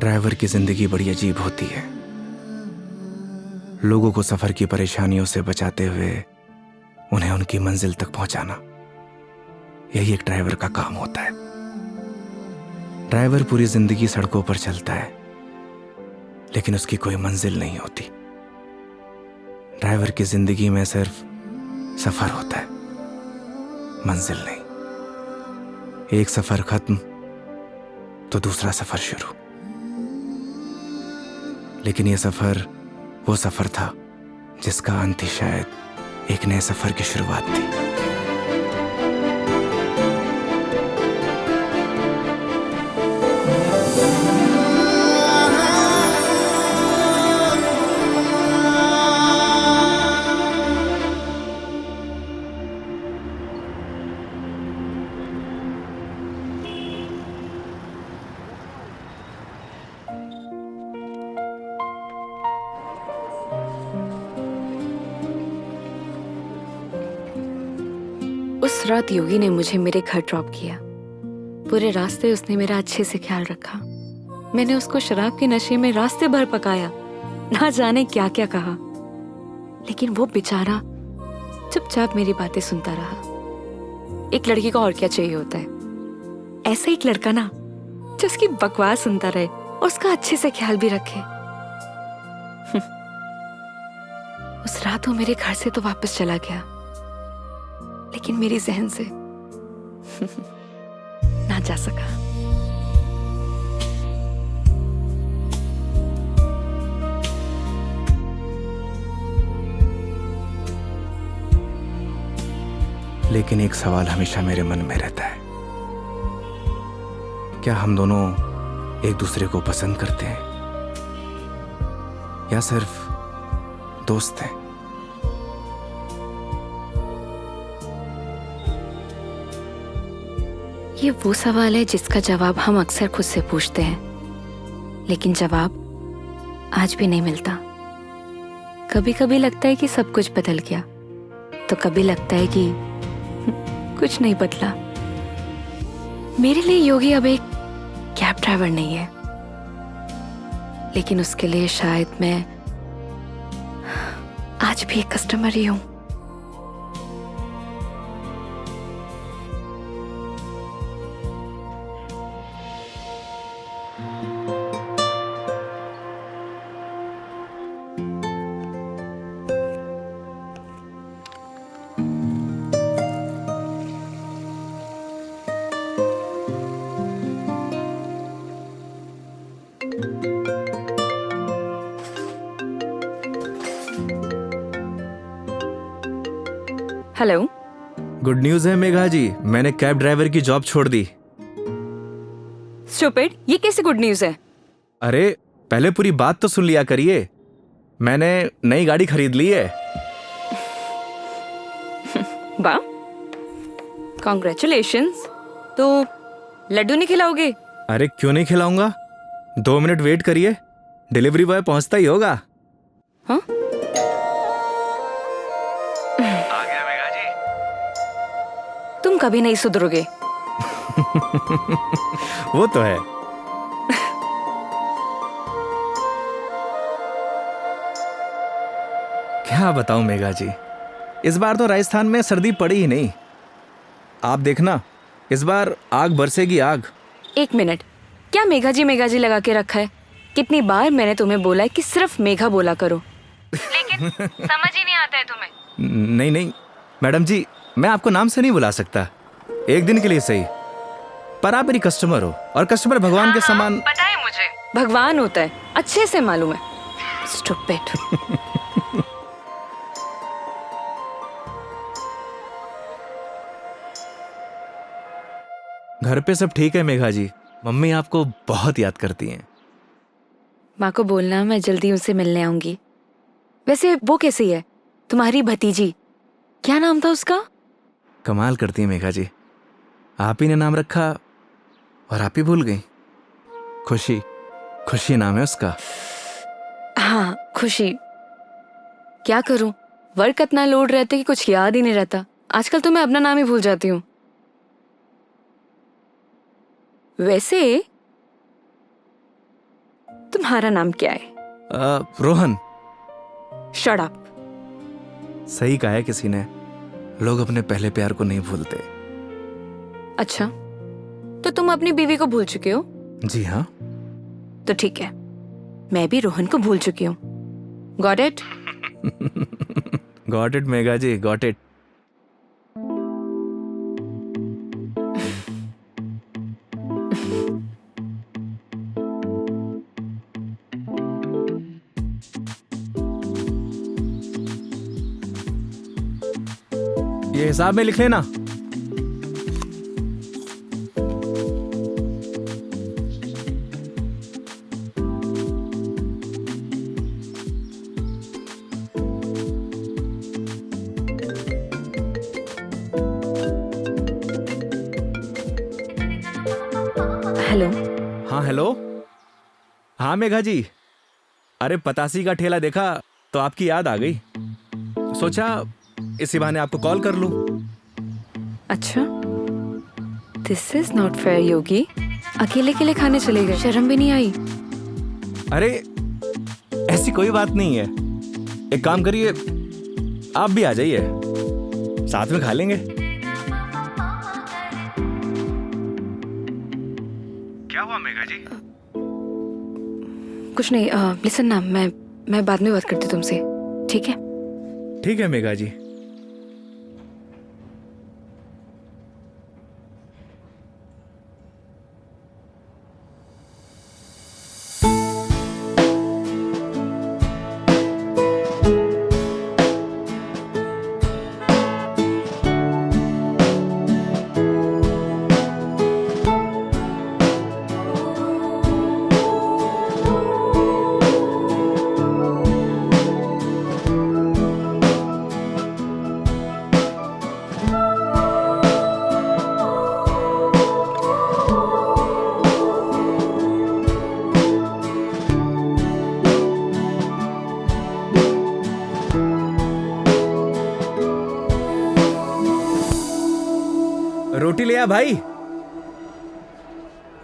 Driver की जिंदगी बड़ी अजीब होती है। लोगों को सफर की परेशानियों से बचाते हुए उन्हें उनकी मंजिल तक पहुंचाना, यही एक ड्राइवर का काम होता है। ड्राइवर पूरी जिंदगी सड़कों पर चलता है, लेकिन उसकी कोई मंजिल नहीं होती। ड्राइवर की जिंदगी में सिर्फ सफर होता है, मंजिल नहीं। एक सफर खत्म तो दूसरा सफर शुरू। लेकिन यह सफर वो सफर था जिसका अंत ही शायद एक नए सफर की शुरुआत थी। उस रात योगी ने मुझे मेरे घर ड्रॉप किया। पूरे रास्ते उसने मेरा अच्छे से ख्याल रखा। मैंने उसको शराब के नशे में रास्ते भर पकाया, ना जाने क्या क्या कहा, लेकिन वो बेचारा चुपचाप मेरी बातें सुनता रहा। एक लड़की को और क्या चाहिए होता है? ऐसा एक लड़का ना जो उसकी बकवास सुनता रहे और उसका अच्छे से ख्याल भी रखे। उस रात वो मेरे घर से तो वापस चला गया, लेकिन मेरी जहन से ना जा सका। लेकिन एक सवाल हमेशा मेरे मन में रहता है, क्या हम दोनों एक दूसरे को पसंद करते हैं या सिर्फ दोस्त हैं? ये वो सवाल है जिसका जवाब हम अक्सर खुद से पूछते हैं, लेकिन जवाब आज भी नहीं मिलता। कभी कभी लगता है कि सब कुछ बदल गया, तो कभी लगता है कि कुछ नहीं बदला। मेरे लिए योगी अब एक कैब ड्राइवर नहीं है, लेकिन उसके लिए शायद मैं आज भी एक कस्टमर ही हूं। हेलो। गुड न्यूज़ है मेघा जी, मैंने कैब ड्राइवर की जॉब छोड़ दी। स्टूपिड, ये कैसे गुड न्यूज़ है? अरे पहले पूरी बात तो सुन लिया करिए। मैंने नई गाड़ी खरीद ली है। वाह, कॉन्ग्रेचुलेशंस। तो लड्डू नहीं खिलाओगे? अरे क्यों नहीं खिलाऊंगा, 2 मिनट वेट करिए, डिलीवरी बॉय पहुंचता ही होगा। हाँ? आ गया मेघा जी। तुम कभी नहीं सुधरोगे। वो तो है। क्या बताऊं मेघा जी, इस बार तो राजस्थान में सर्दी पड़ी ही नहीं। आप देखना, इस बार आग बरसेगी आग। एक मिनट, क्या मेघा जी लगा के रखा है? कितनी बार मैंने तुम्हें बोला है कि सिर्फ मेघा बोला करो, लेकिन समझ ही नहीं आता है तुम्हें। नहीं नहीं मैडम जी, मैं आपको नाम से नहीं बुला सकता, एक दिन के लिए सही, पर आप मेरी कस्टमर हो और कस्टमर भगवान के समान। पता है मुझे, भगवान होता है, अच्छे से मालूम है। स्टूपिड। घर पे सब ठीक है मेघा जी, मम्मी आपको बहुत याद करती हैं। माँ को बोलना मैं जल्दी उनसे मिलने आऊंगी। वैसे वो कैसी है, तुम्हारी भतीजी? क्या नाम था उसका? कमाल करती हैं मेघा जी, आप ही ने नाम रखा और आप ही भूल गई। खुशी, खुशी नाम है उसका। हाँ, खुशी। क्या करूं, वर्क इतना लोड रहता है कि कुछ याद ही नहीं रहता। आजकल तो मैं अपना नाम ही भूल जाती हूँ। वैसे तुम्हारा नाम क्या है? रोहन। Shut up. सही कहा है किसी ने, लोग अपने पहले प्यार को नहीं भूलते। अच्छा, तो तुम अपनी बीवी को भूल चुके हो? जी हाँ। तो ठीक है, मैं भी रोहन को भूल चुकी हूँ। Got it? Got it Megha ji, got it. ये हिसाब में लिख लेना। हेलो। हाँ हेलो। हाँ मेघा जी, अरे पतासी का ठेला देखा तो आपकी याद आ गई, सोचा इसी बहाने आपको कॉल कर लूं। अच्छा, दिस इज नॉट फेयर योगी। अकेले अकेले खाने चले गए, शर्म भी नहीं आई? अरे ऐसी कोई बात नहीं है, एक काम करिए, आप भी आ जाइए, साथ में खा लेंगे। क्या हुआ मेघा जी? कुछ नहीं। लिसन ना, मैं बाद में बात करती हूँ तुमसे, ठीक है? ठीक है मेघा जी। रोटी ले आ भाई।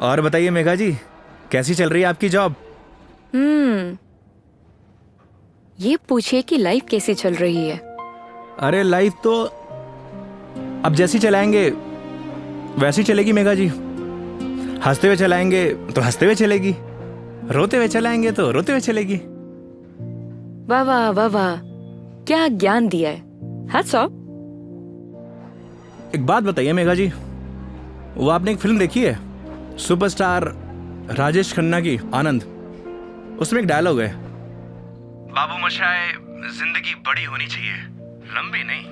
और बताइए मेघा जी, कैसी चल रही है आपकी जॉब? ये पूछिए कि लाइफ कैसी चल रही है। अरे लाइफ तो अब जैसी चलाएंगे वैसी चलेगी मेघा जी। हंसते हुए चलाएंगे तो हंसते हुए चलेगी, रोते हुए चलाएंगे तो रोते हुए चलेगी। वाह वाह वाह वाह, क्या ज्ञान दिया है। Hats off. एक बात बताइए मेघा जी, वो आपने एक फिल्म देखी है सुपरस्टार राजेश खन्ना की, आनंद? उसमें एक डायलॉग है, बाबू मोशाय, जिंदगी बड़ी होनी चाहिए, लंबी नहीं।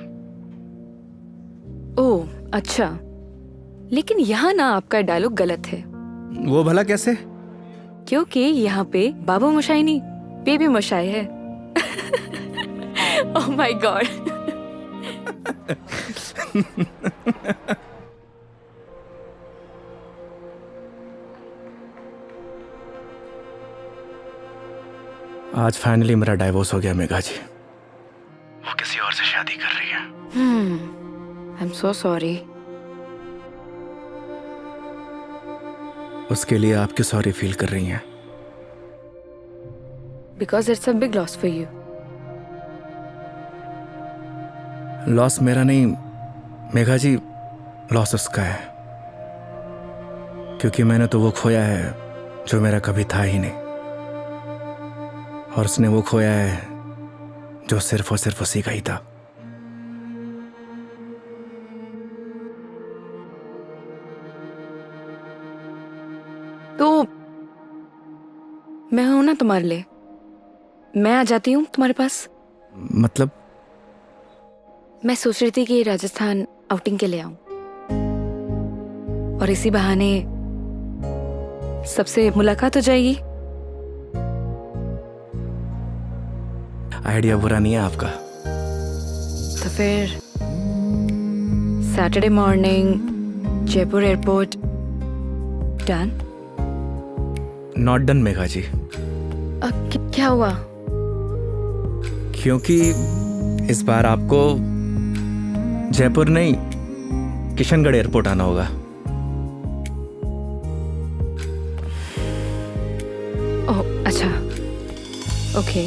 ओह अच्छा, लेकिन यहाँ ना आपका डायलॉग गलत है। वो भला कैसे? क्योंकि यहाँ पे बाबू मोशाई नहीं, बेबी मोशाई है। Oh my God. आज फाइनली मेरा डाइवोर्स हो गया मेघा जी। वो किसी और से शादी कर रही है। I am so sorry. उसके लिए आप क्यों सॉरी फील कर रही हैं? Because it's a big loss for you. Loss मेरा नहीं मेघा जी, लॉस उसका है, क्योंकि मैंने तो वो खोया है जो मेरा कभी था ही नहीं, और उसने वो खोया है जो सिर्फ और सिर्फ उसी का ही था। तो मैं हूं ना तुम्हारे लिए, मैं आ जाती हूँ तुम्हारे पास। मतलब? मैं सोच रही थी कि राजस्थान आउटिंग के लिए आऊं, और इसी बहाने सबसे मुलाकात हो जाएगी। आइडिया बुरा नहीं है आपका। तो फिर Saturday morning Jaipur airport. Done? Not done Megha ji. क्या हुआ? क्योंकि इस बार आपको जयपुर नहीं, किशनगढ़ एयरपोर्ट आना होगा। ओह ओके,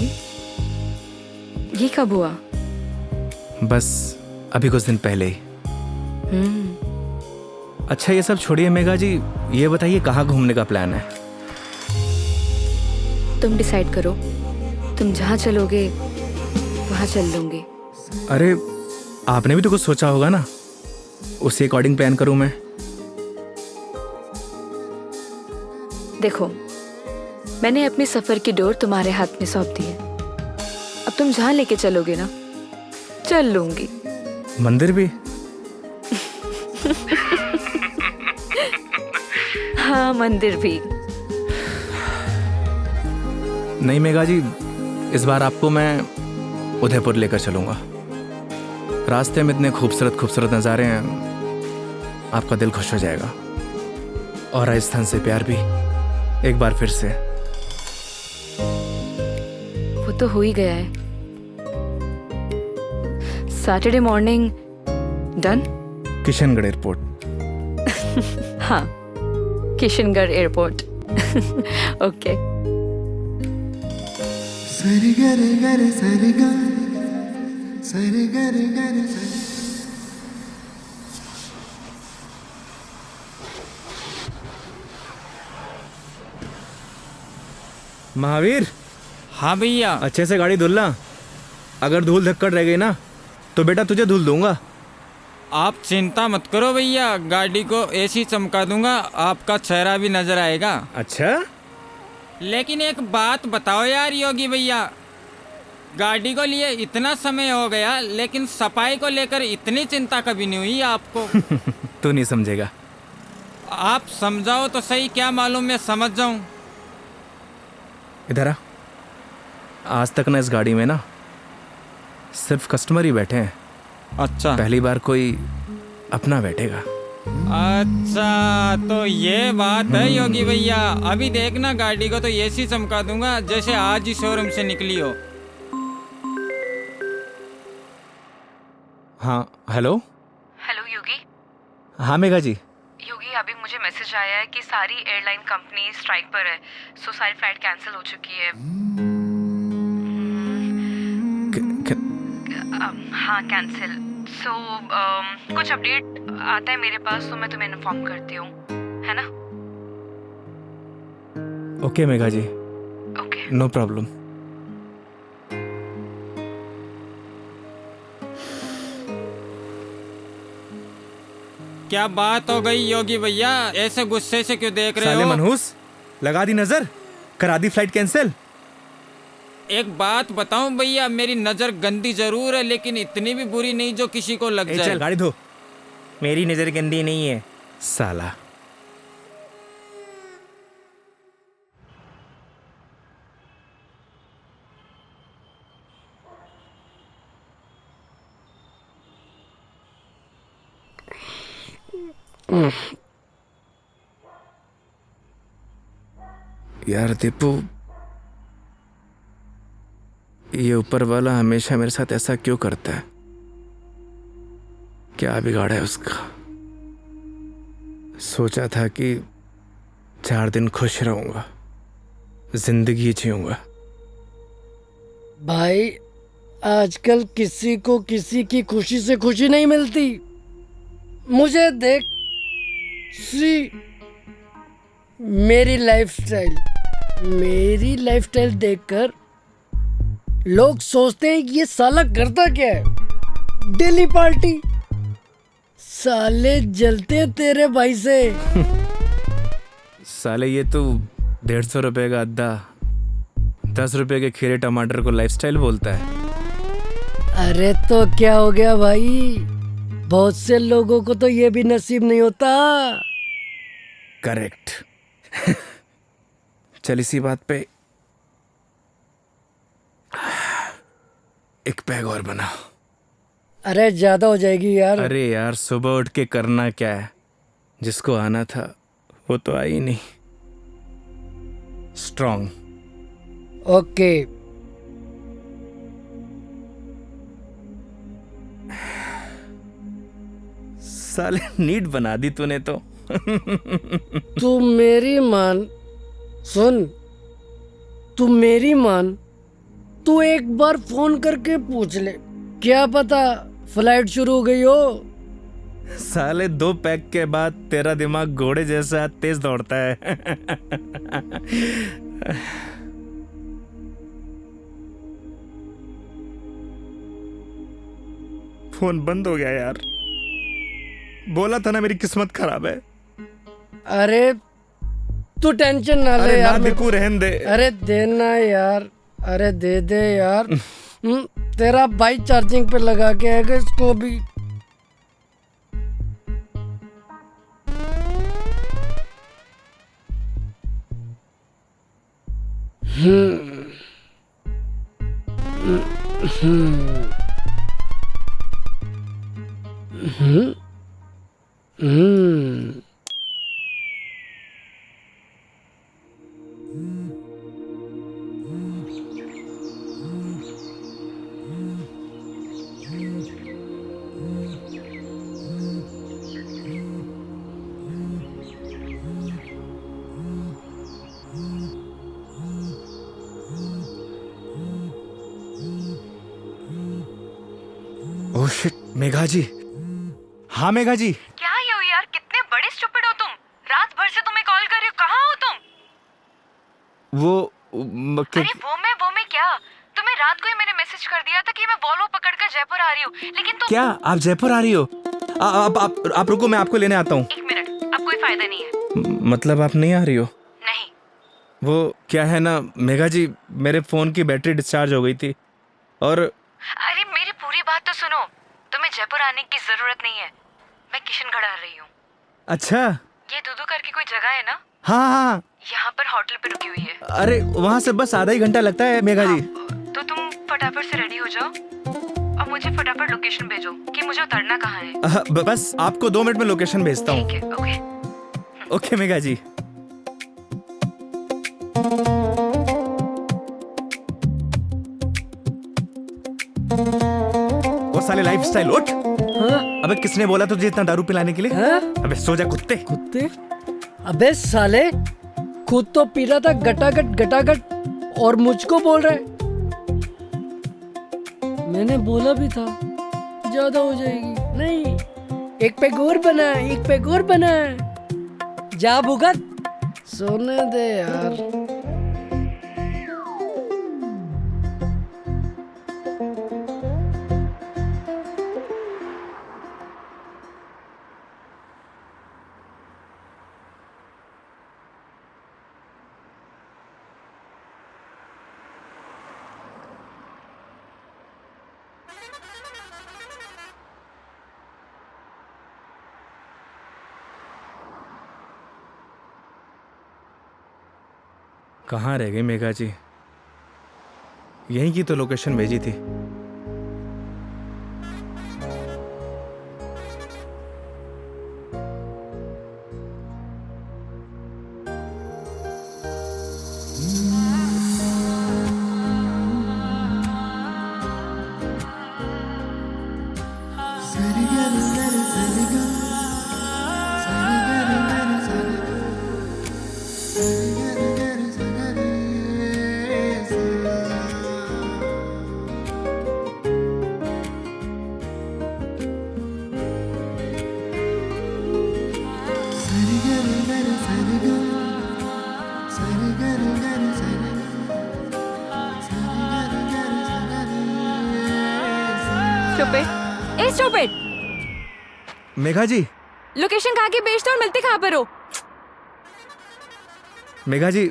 ये कब हुआ? बस अभी कुछ दिन पहले ही। अच्छा ये सब छोड़िए मेघा जी, ये बताइए कहाँ घूमने का प्लान है? तुम डिसाइड करो, तुम जहाँ चलोगे वहाँ चल लूंगी। अरे आपने भी तो कुछ सोचा होगा ना, उसी अकॉर्डिंग प्लान करूँ मैं। देखो, मैंने अपने सफर की डोर तुम्हारे हाथ में सौंप दी है। अब तुम जहाँ लेके चलोगे ना, चल लूंगी। मंदिर भी? हाँ, मंदिर भी। नहीं मेघा जी, इस बार आपको मैं उदयपुर लेकर चलूंगा। रास्ते में इतने खूबसूरत खूबसूरत नज़ारे हैं, आपका दिल खुश हो जाएगा। और राजस्थान से प्यार भी एक बार फिर से। वो तो हो ही गया है। Saturday morning done. Kishangarh airport. हाँ, किशनगढ़ एयरपोर्ट। ओके। सरी गरे गरे सरी गा, सरी गरे गरे सरी। महावीर, हाँ भैया। अच्छे से गाड़ी धुलना। अगर धूल धक्कड़ रह गई ना तो बेटा तुझे धुल दूंगा। आप चिंता मत करो भैया, गाड़ी को ऐसी चमका दूंगा आपका चेहरा भी नजर आएगा। अच्छा? लेकिन एक बात बताओ यार योगी भैया, गाड़ी को लिए इतना समय हो गया लेकिन सफाई को लेकर इतनी चिंता कभी नहीं हुई आपको। तू नहीं समझेगा। आप समझाओ तो सही, क्या मालूम मैं समझ जाऊं। इधर आ। आज तक ना इस गाड़ी में ना सिर्फ कस्टमर ही बैठे हैं। अच्छा, पहली बार कोई अपना बैठेगा। अच्छा तो ये बात है योगी भैया। अभी देखना गाड़ी को तो ऐसी चमका दूंगा जैसे आज ही शोरूम से निकली हो। हाँ हेलो। हेलो योगी। हाँ मेघा जी। योगी, अभी मुझे मैसेज आया है कि सारी एयरलाइन कंपनी स्ट्राइक पर है, सो सारी फ्लाइट कैंसिल हो चुकी है। हाँ, कैंसिल। सो कुछ अपडेट आता है मेरे पास तो मैं तुम्हें इन्फॉर्म करती हूँ, है ना? Okay Megha ji, okay. No problem. क्या बात हो गई योगी भैया, ऐसे गुस्से से क्यों देख रहे साले हो? मनहूस, लगा दी नजर, करा दी फ्लाइट कैंसिल। एक बात बताऊं भैया, मेरी नजर गंदी जरूर है लेकिन इतनी भी बुरी नहीं जो किसी को लग जाए। चल गाड़ी धो। मेरी नजर गंदी नहीं है साला। यार दीपू, ये ऊपर वाला हमेशा मेरे साथ ऐसा क्यों करता है? क्या बिगाड़ा है उसका? सोचा था कि 4 दिन खुश रहूंगा, जिंदगी जीऊंगा। भाई, आजकल किसी को किसी की खुशी से खुशी नहीं मिलती। मुझे देख, सी मेरी लाइफस्टाइल देखकर लोग सोचते हैं कि ये साला करता क्या है। Daily party. साले जलते हैं तेरे भाई से। साले ये तो 150 रुपए का अद्दा 10 रुपए के खीरे टमाटर को लाइफस्टाइल बोलता है। अरे तो क्या हो गया भाई, बहुत से लोगों को तो ये भी नसीब नहीं होता। करेक्ट। चल इसी बात पे एक पैग और बना। अरे ज्यादा हो जाएगी यार। अरे यार, सुबह उठ के करना क्या है? जिसको आना था वो तो आई नहीं। स्ट्रॉन्ग। ओके। साले नीट बना दी तूने तो। तू मेरी मान, सुन, तू मेरी मान, तू एक बार फोन करके पूछ ले, क्या पता फ्लाइट शुरू हो गई हो। साले 2 पैक के बाद तेरा दिमाग घोड़े जैसा तेज दौड़ता है। फोन बंद हो गया यार। बोला था ना मेरी किस्मत खराब है। अरे तू टेंशन ना ले अरे ना यार। दिकू रहन दे। अरे देना यार, अरे दे दे यार। तेरा भाई चार्जिंग पे लगा के आएगा इसको भी। ओह शिट, मेघा जी। हाँ मेघा जी। क्या ये हो यार, कितने बड़े स्टूपिड हो तुम। रात भर से तुम्हें कॉल कर रही हूँ, कहाँ हो तुम? अरे वो मैं क्या, तुम्हें रात को ही मैंने मैसेज कर दिया था कि मैं वॉल्वो पकड़कर जयपुर आ रही हूँ, लेकिन तुम क्या आप जयपुर आ रही हो? आप रुको, मैं आपको लेने आता हूँ। 1 मिनट, अब कोई फायदा नहीं है। मतलब आप नहीं आ रही हो? नहीं। वो क्या है ना मेघा जी, मेरे फोन की बैटरी डिस्चार्ज हो गई थी और अरे मेरी पूरी बात तो सुनो, तुम्हें जयपुर आने की जरूरत नहीं है। मैं किशनगढ़ आ रही हूँ। अच्छा। ये दूधू करके कोई जगह है ना, हाँ हाँ, यहाँ पर होटल पे रुकी हुई है। अरे वहाँ से बस आधा ही घंटा लगता है मेघा जी। तो तुम फटाफट से रेडी हो जाओ और मुझे फटाफट लोकेशन भेजो कि मुझे उतरना कहाँ है। बस आपको 2 मिनट में लोकेशन भेजता हूँ। ठीक है, ओके। ओके मेघा जी। वो साले लाइफस्टाइल उठ। हाँ? अबे किसने बोला तुझे इतना दारू पिलाने के लिए? हाँ? अबे सो जा कुत्ते। कुत्ते? अबे साले, खुद तो पी रहा था गटागट गटागट और मुझको बोल रहा है। मैंने बोला भी था ज्यादा हो जाएगी। नहीं, 1 पैक और बना, 1 पैक और बना। जा भुगत, सोने दे यार। कहाँ रह गई मेघा जी? यहीं की तो लोकेशन भेजी थी। स्टूपिड। मेघा जी, लोकेशन कहाँ की भेजते हो और मिलते कहाँ पर हो? मेघा जी,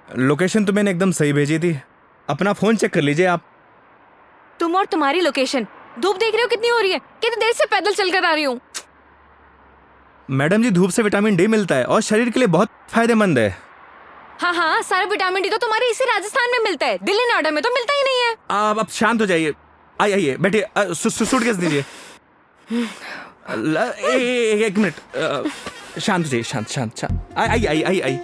लोकेशन तो मैंने एकदम सही भेजी थी। अपना फोन चेक कर लीजिए आप। तुम और तुम्हारी लोकेशन। धूप देख रहे हो कितनी हो रही है? कितनी देर से पैदल चलकर आ रही हूँ। मैडम जी, धूप से विटामिन डी मिलता है और शरीर के लिए बहुत फायदेमंद है। हाँ हाँ, सारा विटामिन डी तो तुम्हारे इसी राजस्थान में मिलता है, दिल्ली नोएडा में तो मिलता ही नहीं है। आप शांत हो जाइए। आइए बैठिए। सूटकेस दीजिए। 1 मिनट, शांत हो जाइए। शांत। आई।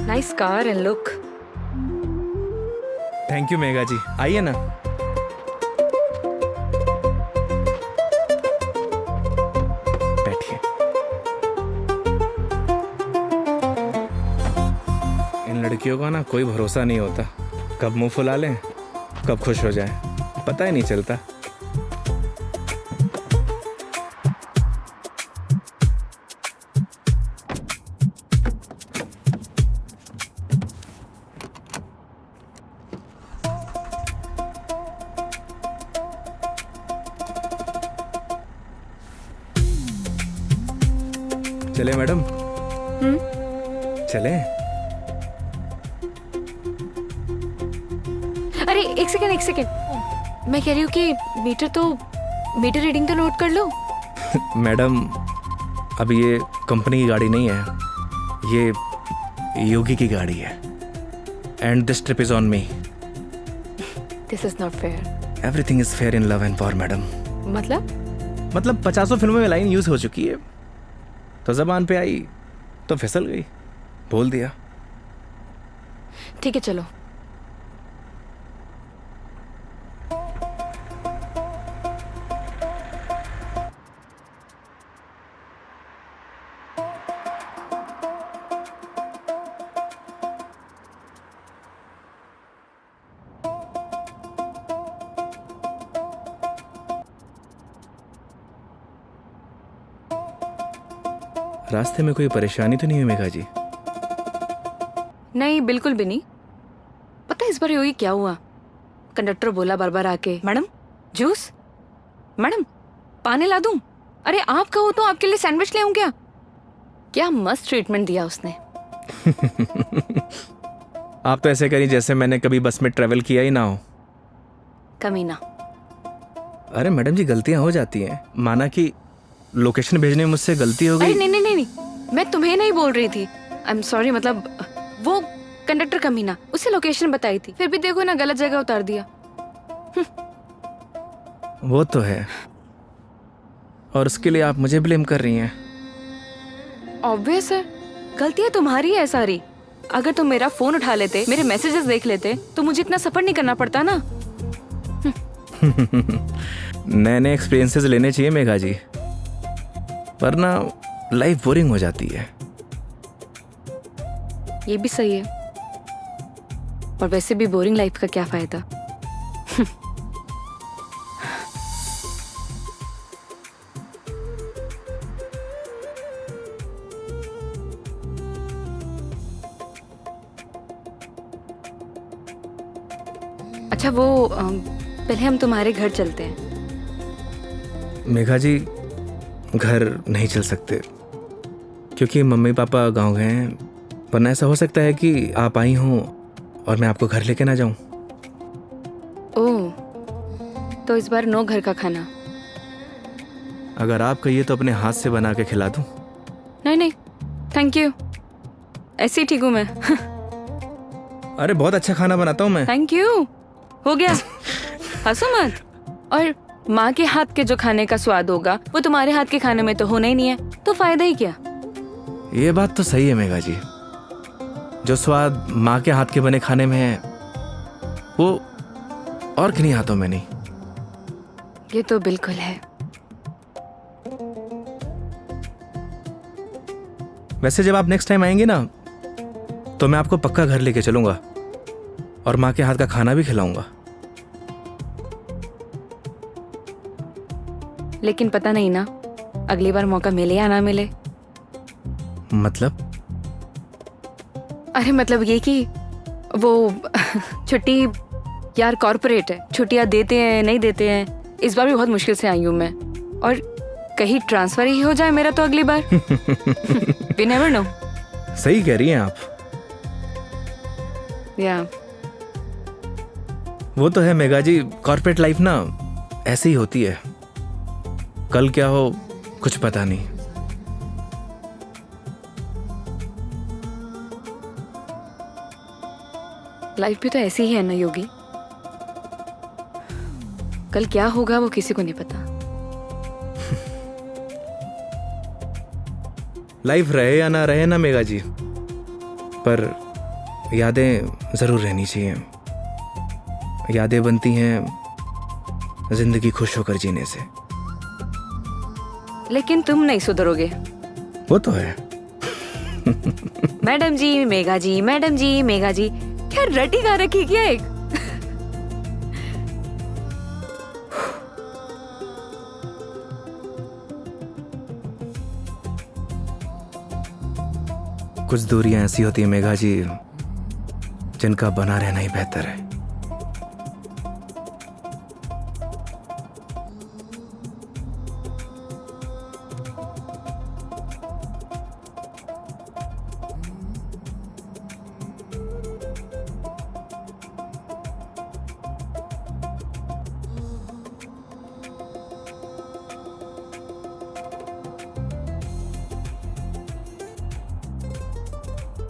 Nice car and look. Thank you Megha ji, आइए ना। बैठिए। इन लड़कियों का ना कोई भरोसा नहीं होता, कब मुंह फुला लें कब खुश हो जाए, पता ही नहीं चलता। चले मैडम? चले? अरे एक सेकेंड, मैं कह रही हूँ कि मीटर रीडिंग तो नोट कर लो। मैडम अब ये कंपनी की गाड़ी नहीं है, ये योगी की गाड़ी है। And this trip is on me. This is not fair. Everything is fair in love and war madam. मतलब 50 फिल्मों में लाइन यूज हो चुकी है, तो जबान पे आई तो फिसल गई, बोल दिया। ठीक है चलो। रास्ते में कोई परेशानी तो नहीं हुई मेघा जी? नहीं बिल्कुल भी नहीं। पता है इस बार योगी क्या हुआ? कंडक्टर बोला बार बार आके, मैडम जूस, मैडम पानी ला दूं? अरे आप कहो तो आपके लिए सैंडविच ले आऊं क्या? क्या मस्त ट्रीटमेंट दिया उसने। आप तो ऐसे करी जैसे मैंने कभी बस में ट्रेवल किया ही ना हो। कमीना। अरे मैडम जी गलतियां हो जाती हैं, माना कि लोकेशन भेजने में मुझसे गलती हो अरे गई। नहीं, मैं तुम्हें नहीं बोल रही थी। आई एम सॉरी, मतलब वो कंडक्टर कमीना, उसे लोकेशन बताई थी, फिर भी देखो ना गलत जगह उतार दिया। वो तो है, और उसके लिए आप मुझे ब्लेम कर रही हैं। ऑब्वियस है, गलतियां तुम्हारी है सारी। अगर तुम मेरा फोन उठा लेते, मेरे मैसेजेस देख लेते, तो मुझे इतना सफर नहीं करना पड़ता ना। नए नए एक्सपीरियंसेस लेने चाहिए मेघा जी, वरना लाइफ बोरिंग हो जाती है। ये भी सही है, और वैसे भी बोरिंग लाइफ का क्या फायदा। अच्छा वो पहले हम तुम्हारे घर चलते हैं। मेघा जी घर नहीं चल सकते, क्योंकि मम्मी पापा गांव गए हैं, वरना ऐसा हो सकता है कि आप आई हों और मैं आपको घर लेके ना जाऊं। ओह, तो इस बार नो घर का खाना। अगर आप कहिए तो अपने हाथ से बना के खिला दूं। नहीं थैंक यू, ऐसे ही ठीक हूँ मैं। अरे बहुत अच्छा खाना बनाता हूं मैं। थैंक यू, हो गया। हंसो मत। और माँ के हाथ के जो खाने का स्वाद होगा वो तुम्हारे हाथ के खाने में तो होना ही नहीं है, तो फायदा ही क्या। ये बात तो सही है मेघा जी, जो स्वाद माँ के हाथ के बने खाने में है वो और किन्हीं हाथों में नहीं। ये तो बिल्कुल है। वैसे जब आप नेक्स्ट टाइम आएंगे ना, तो मैं आपको पक्का घर लेके चलूंगा और माँ के हाथ का खाना भी खिलाऊंगा। लेकिन पता नहीं ना, अगली बार मौका मिले या ना मिले। मतलब? अरे मतलब ये कि वो छुट्टी यार कॉर्पोरेट है, छुट्टियां देते हैं नहीं देते हैं। इस बार भी बहुत मुश्किल से आई हूँ मैं, और कहीं ट्रांसफर ही हो जाए मेरा तो अगली बार। We never know। सही कह रही हैं आप। या वो तो है मेघा जी, कॉर्पोरेट लाइफ ना ऐसे ही होती है, कल क्या हो कुछ पता नहीं। लाइफ भी तो ऐसी ही है ना योगी, कल क्या होगा वो किसी को नहीं पता। लाइफ रहे या ना रहे ना मेघा जी, पर यादें जरूर रहनी चाहिए। यादें बनती हैं जिंदगी खुश होकर जीने से। लेकिन तुम नहीं सुधरोगे। वो तो है। मैडम जी मेघा जी, मैडम जी मेघा जी, क्या रटी गा रखी क्या एक? कुछ दूरियां ऐसी होती है मेघा जी जिनका बना रहना ही बेहतर है।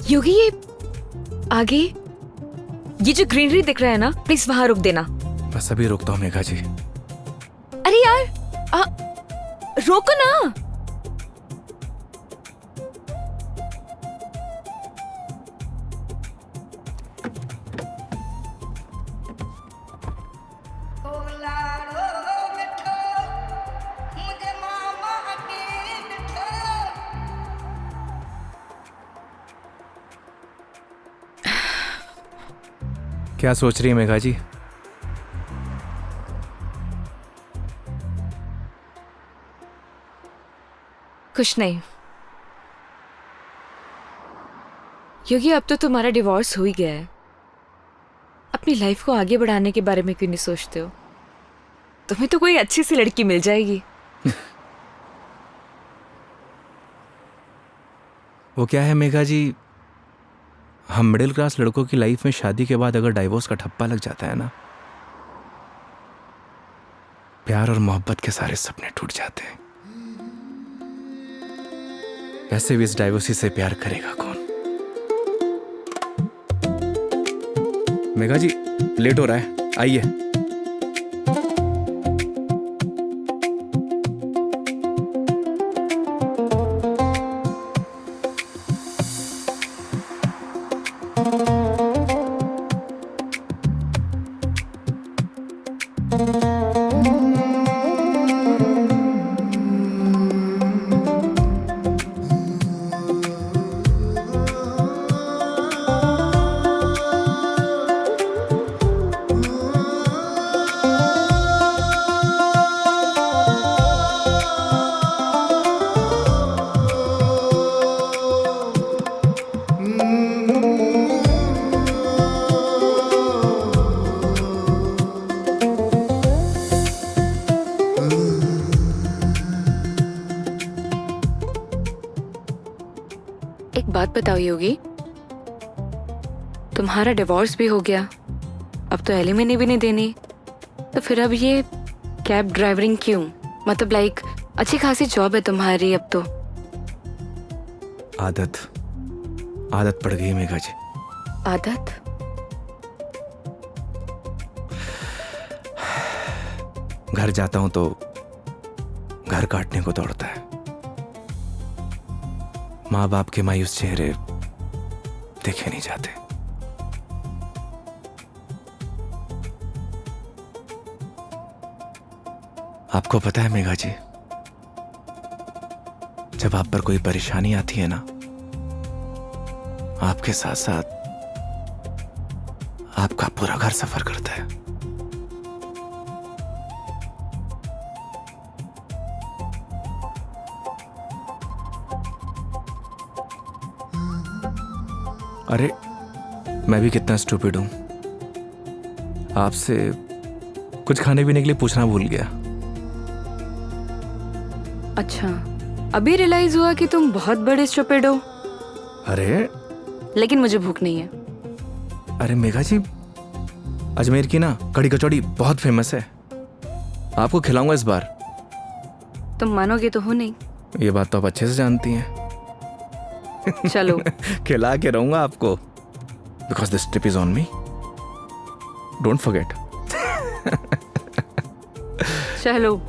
योगी ये आगे ये जो ग्रीनरी दिख रहा है ना, प्लीज वहां रुक देना। बस अभी रुकता हूँ मेघा जी। अरे यार रोको ना। क्या सोच रही है मेघा जी? कुछ नहीं योगी, अब तो तुम्हारा डिवोर्स हो ही गया है। अपनी लाइफ को आगे बढ़ाने के बारे में क्यों नहीं सोचते हो? तुम्हें तो कोई अच्छी सी लड़की मिल जाएगी। वो क्या है मेघा जी, हम मिडिल क्लास लड़कों की लाइफ में शादी के बाद अगर डाइवोर्स का ठप्पा लग जाता है ना, प्यार और मोहब्बत के सारे सपने टूट जाते हैं। वैसे भी इस डाइवोर्सी से प्यार करेगा कौन? मेघा जी लेट हो रहा है, आइए। एक बात बताओ योगी, तुम्हारा डिवोर्स भी हो गया, अब तो एलिमनी भी नहीं देनी, तो फिर अब ये कैब ड्राइवरिंग क्यों? मतलब लाइक अच्छी खासी जॉब है तुम्हारी अब तो। आदत पड़ गई मेघा जी। आदत? घर जाता हूं तो घर काटने को दौड़ता है। माँ बाप के मायूस चेहरे देखे नहीं जाते। आपको पता है मेघा जी, जब आप पर कोई परेशानी आती है ना, आपके साथ साथ आपका पूरा घर सफर करता है। अरे मैं भी कितना स्टूपिड हूं, आपसे कुछ खाने पीने के लिए पूछना भूल गया। अच्छा, अभी रियलाइज हुआ कि तुम बहुत बड़े स्टूपिड हो। अरे लेकिन मुझे भूख नहीं है। अरे मेघा जी, अजमेर की ना कड़ी कचौड़ी बहुत फेमस है, आपको खिलाऊंगा इस बार। तुम मानोगे तो हो नहीं। ये बात तो आप अच्छे से जानती हैं। चलो। खिला के रहूंगा आपको, because this trip is on me, don't forget. चलो।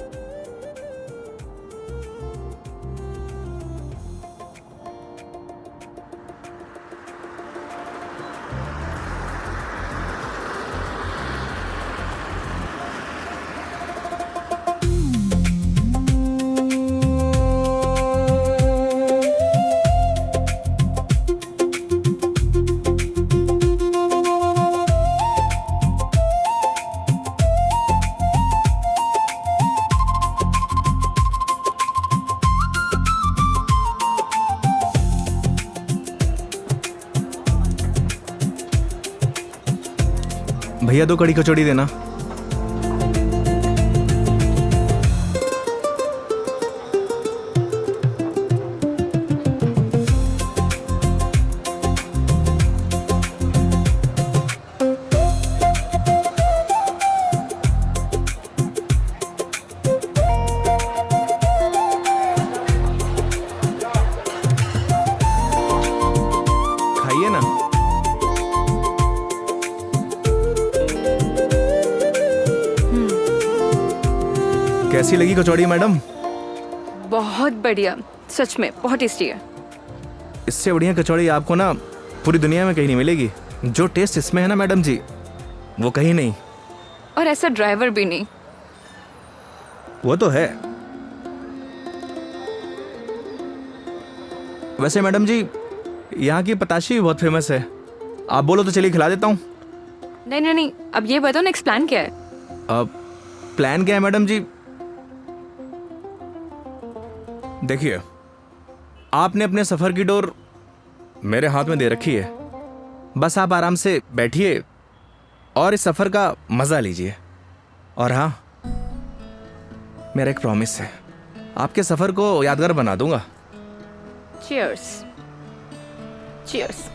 भैया 2 कड़ी कचौड़ी देना। खाइए ना। कैसी लगी कचौड़ी मैडम? बहुत बढ़िया, सच में बहुत टेस्टी है। इससे बढ़िया कचौड़ी आपको ना पूरी दुनिया में कहीं नहीं मिलेगी। जो टेस्ट इसमें है ना मैडम जी, वो कहीं नहीं। और ऐसा ड्राइवर भी नहीं। वो तो है। वैसे मैडम जी, यहाँ की पताशी भी बहुत फेमस है। आप बोलो तो चलिए खिला देता हूँ। नहीं नहीं नहीं, अब ये बताओ नेक्स्ट प्लान क्या है? अब प्लान क्या है मैडम जी? देखिए, आपने अपने सफर की डोर मेरे हाथ में दे रखी है। बस आप आराम से बैठिए और इस सफर का मजा लीजिए। और हाँ, मेरा एक प्रॉमिस है, आपके सफर को यादगार बना दूंगा। चीयर्स। चीयर्स।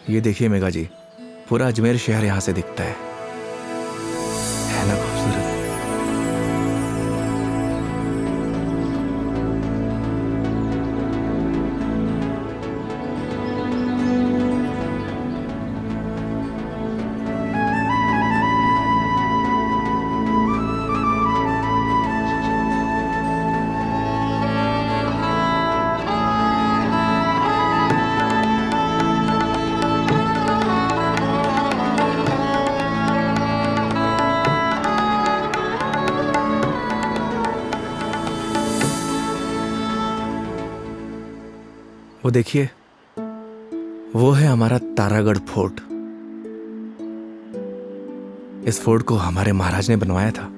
ये देखिए मेघा जी, पूरा अजमेर शहर यहाँ से दिखता है ना खूबसूरत? वो देखिए, वो है हमारा तारागढ़ फोर्ट। इस फोर्ट को हमारे महाराज ने बनवाया था।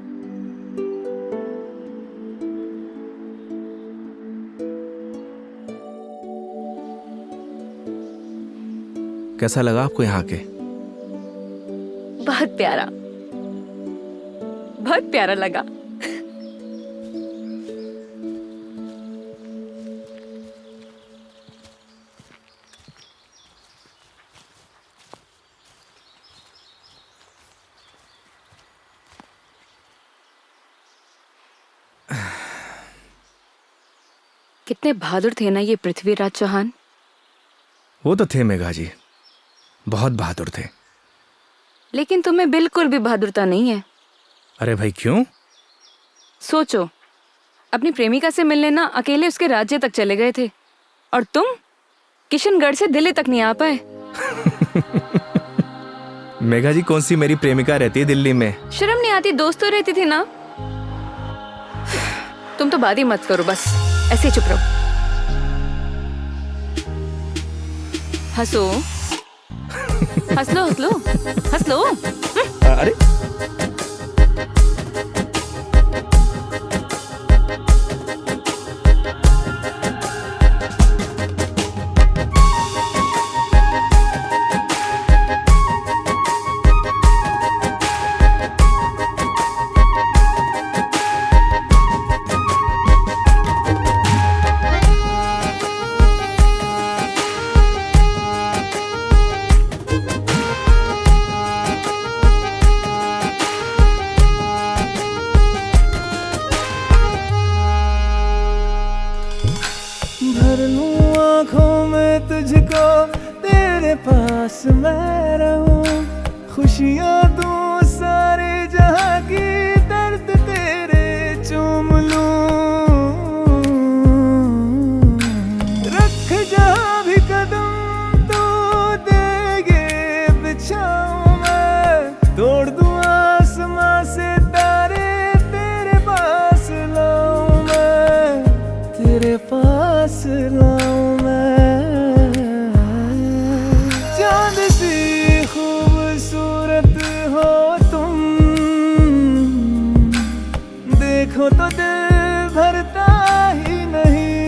कैसा लगा आपको यहाँ के? बहुत प्यारा, बहुत प्यारा लगा। कितने बहादुर थे ना ये पृथ्वीराज चौहान। वो तो थे मेघा जी, बहुत बहादुर थे। लेकिन तुम्हें बिल्कुल भी बहादुरता नहीं है। अरे भाई क्यों? सोचो, अपनी प्रेमिका से मिलने ना अकेले उसके राज्य तक चले गए थे, और तुम किशनगढ़ से दिल्ली तक नहीं आ पाए। मेघा जी, कौन सी मेरी प्रेमिका रहती है दिल्ली में? शर्म नहीं आती? दोस्त तो रहती थी ना। तुम तो बात ही मत करो, बस ऐसे ही चुप रहो। हंसो, हंस लो, हंस लो, हंस लो। अरे पास मैं रहूं, खुशियां दूं सारे जहां की, दर्द तेरे चूम लूं। रख जहां भी कदम तो देगे बिछाऊं मैं, तोड़ दूं आसमां से तारे, तेरे पास लाऊं मैं, तेरे पास लाऊं मैं। चांद सी खूबसूरत हो तुम, देखो तो दिल भरता ही नहीं,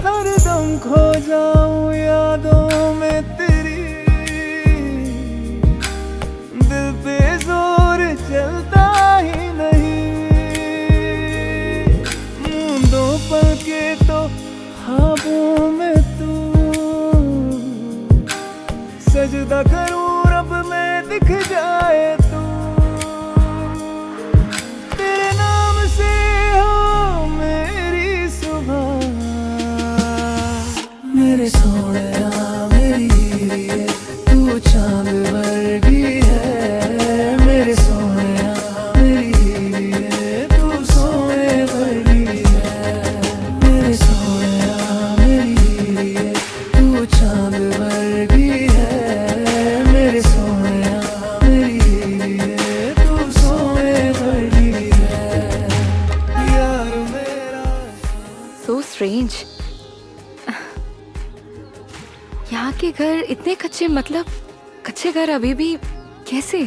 हरदम खो जाऊं यादों में तेरी, दिल पे जोर चलता ही नहीं। मूंदों पल के तो ख्वाबों में तू, सजदा करूं रब में दिख जाए तू, तेरे नाम से हो मेरी सुबह। मेरे सोनिया मेरी हीरे, तू चांद वर्गी है, मेरे सोनिया मेरी हीरे, तू सोने वर्गी है, मेरे सोनिया मेरी हीरे, तू चांद वर्गी है, मेरे सोनिया मेरी हीरे, तू सोने वर्गी है, यार मेरा। So strange. यहाँ के घर इतने कच्चे, मतलब कच्चे घर अभी भी कैसे?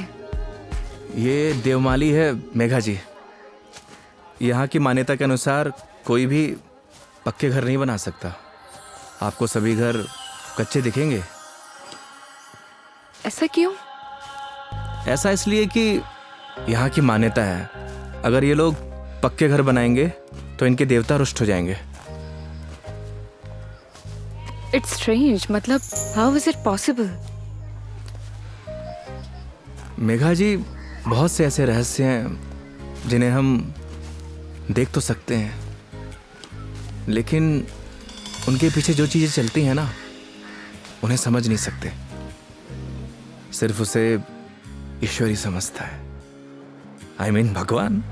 ये देवमाली है मेघा जी। यहाँ की मान्यता के अनुसार कोई भी पक्के घर नहीं बना सकता। आपको सभी घर कच्चे दिखेंगे। ऐसा क्यों? ऐसा इसलिए कि यहाँ की मान्यता है, अगर ये लोग पक्के घर बनाएंगे तो इनके देवता रुष्ट हो जाएंगे। इट्स स्ट्रेंज, मतलब how is it possible? Megha ji, बहुत से ऐसे रहस्य हैं जिन्हें हम देख तो सकते हैं, लेकिन उनके पीछे जो चीज़ें चलती हैं ना, उन्हें समझ नहीं सकते। सिर्फ उसे ईश्वर ही समझता है। I mean, भगवान।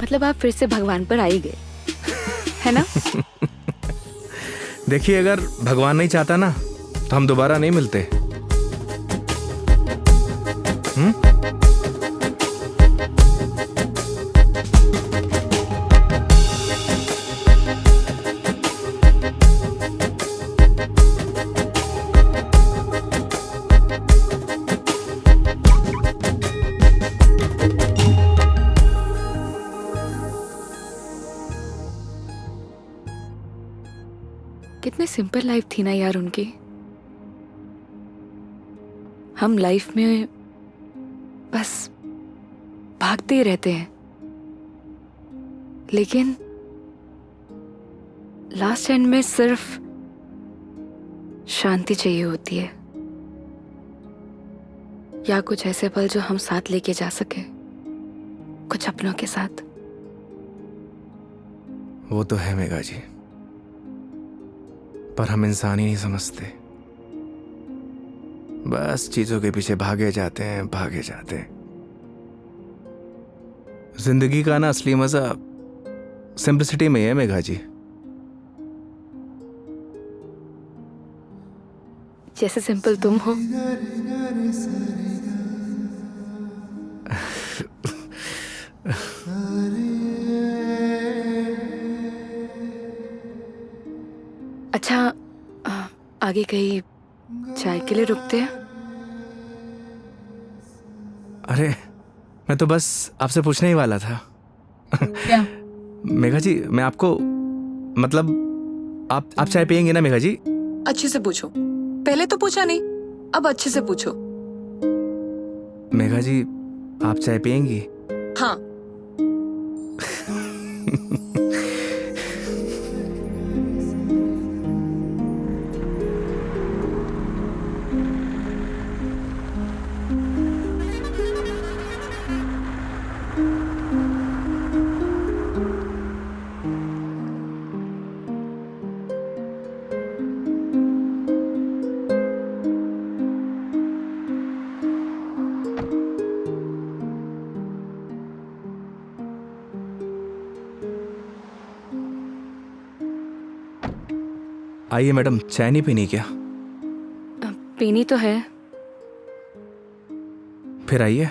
मतलब आप फिर से भगवान पर आ ही गए, है ना? देखिए, अगर भगवान नहीं चाहता ना तो हम दोबारा नहीं मिलते। कितने सिंपल लाइफ थी ना यार उनकी। हम लाइफ में बस भागते ही रहते हैं, लेकिन लास्ट एंड में सिर्फ शांति चाहिए होती है, या कुछ ऐसे पल जो हम साथ लेके जा सके, कुछ अपनों के साथ। वो तो है मेघा जी, पर हम इंसान ही नहीं समझते। बस चीजों के पीछे भागे जाते हैं, भागे जाते हैं। जिंदगी का ना असली मजा सिंपलिसिटी में है मेघा जी। जैसे सिंपल तुम हो। अच्छा, आगे कहीं चाय के लिए रुकते हैं? अरे, मैं तो बस आपसे पूछने ही वाला था। क्या? मेघा जी, मैं आपको मतलब आप चाय पियेंगे ना मेघा जी? अच्छे से पूछो, पहले तो पूछा नहीं, अब अच्छे से पूछो। मेघा जी, आप चाय पियेंगी? हाँ। आइए मैडम, चाय नहीं पीनी क्या? पीनी तो है। फिर आइए।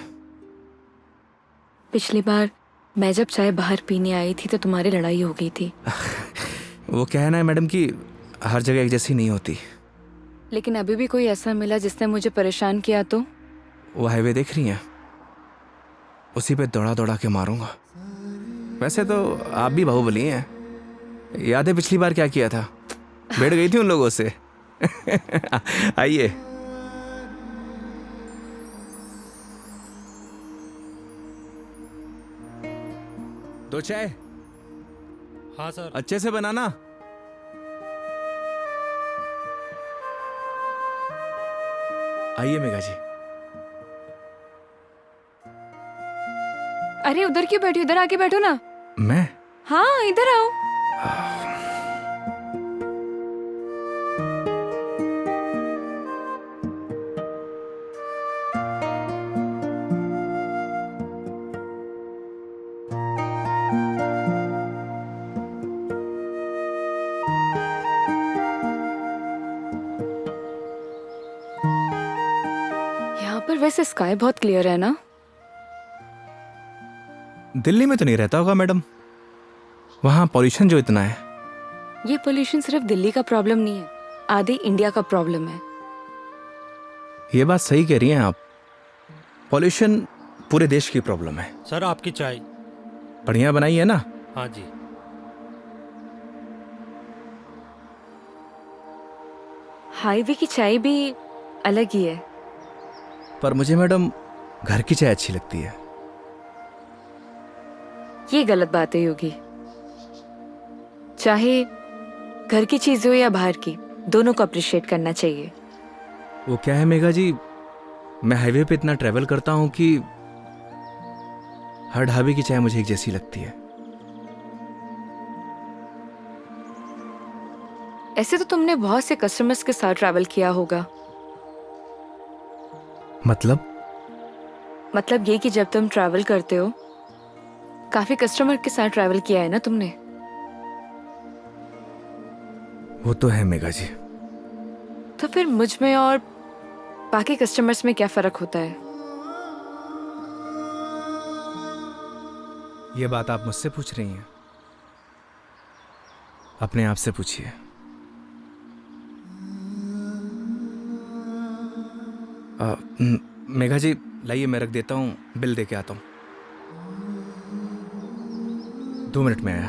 पिछली बार मैं जब चाय बाहर पीने आई थी तो तुम्हारी लड़ाई हो गई थी। वो कहना है मैडम कि हर जगह एक जैसी नहीं होती। लेकिन अभी भी कोई ऐसा मिला जिसने मुझे परेशान किया तो? वो हाईवे देख रही हैं, उसी पे दौड़ा दौड़ा के मारूंगा। वैसे तो आप भी बाहुबली हैं। याद है पिछली बार क्या किया था? बैठ गई थी उन लोगों से। आइए। दो चाय। हाँ सर। अच्छे से बनाना। आइए मेघा जी। अरे उधर क्यों बैठी, उधर आके बैठो ना। मैं? हाँ इधर आओ। यहाँ पर वैसे स्काई बहुत क्लियर है ना? दिल्ली में तो नहीं रहता होगा मैडम, वहां पॉल्यूशन जो इतना है। ये पोल्यूशन सिर्फ दिल्ली का प्रॉब्लम नहीं है, आधे इंडिया का प्रॉब्लम है। ये बात सही कह रही हैं आप, पॉल्यूशन पूरे देश की प्रॉब्लम है। सर आपकी चाय। बढ़िया बनाई है ना? हाँ जी। हाईवे की चाय भी अलग ही है। पर मुझे मैडम घर की चाय अच्छी लगती है। ये गलत बात है योगी। चाहे घर की चीज हो या बाहर की, दोनों को अप्रिशिएट करना चाहिए। वो क्या है मेघा जी, मैं हाईवे पे इतना ट्रैवल करता हूं कि हर ढाबे की चाय मुझे एक जैसी लगती है। ऐसे तो तुमने बहुत से कस्टमर्स के साथ ट्रैवल किया होगा। मतलब ये कि जब तुम ट्रैवल करते हो, काफी कस्टमर के साथ ट्रैवल किया है ना तुमने? वो तो है मेघा जी। तो फिर मुझ में और बाकी कस्टमर्स में क्या फर्क होता है? ये बात आप मुझसे पूछ रही हैं? अपने आप से पूछिए। मेघा जी लाइए, मैं रख देता हूँ, बिल दे के आता हूँ। 2 मिनट में आया।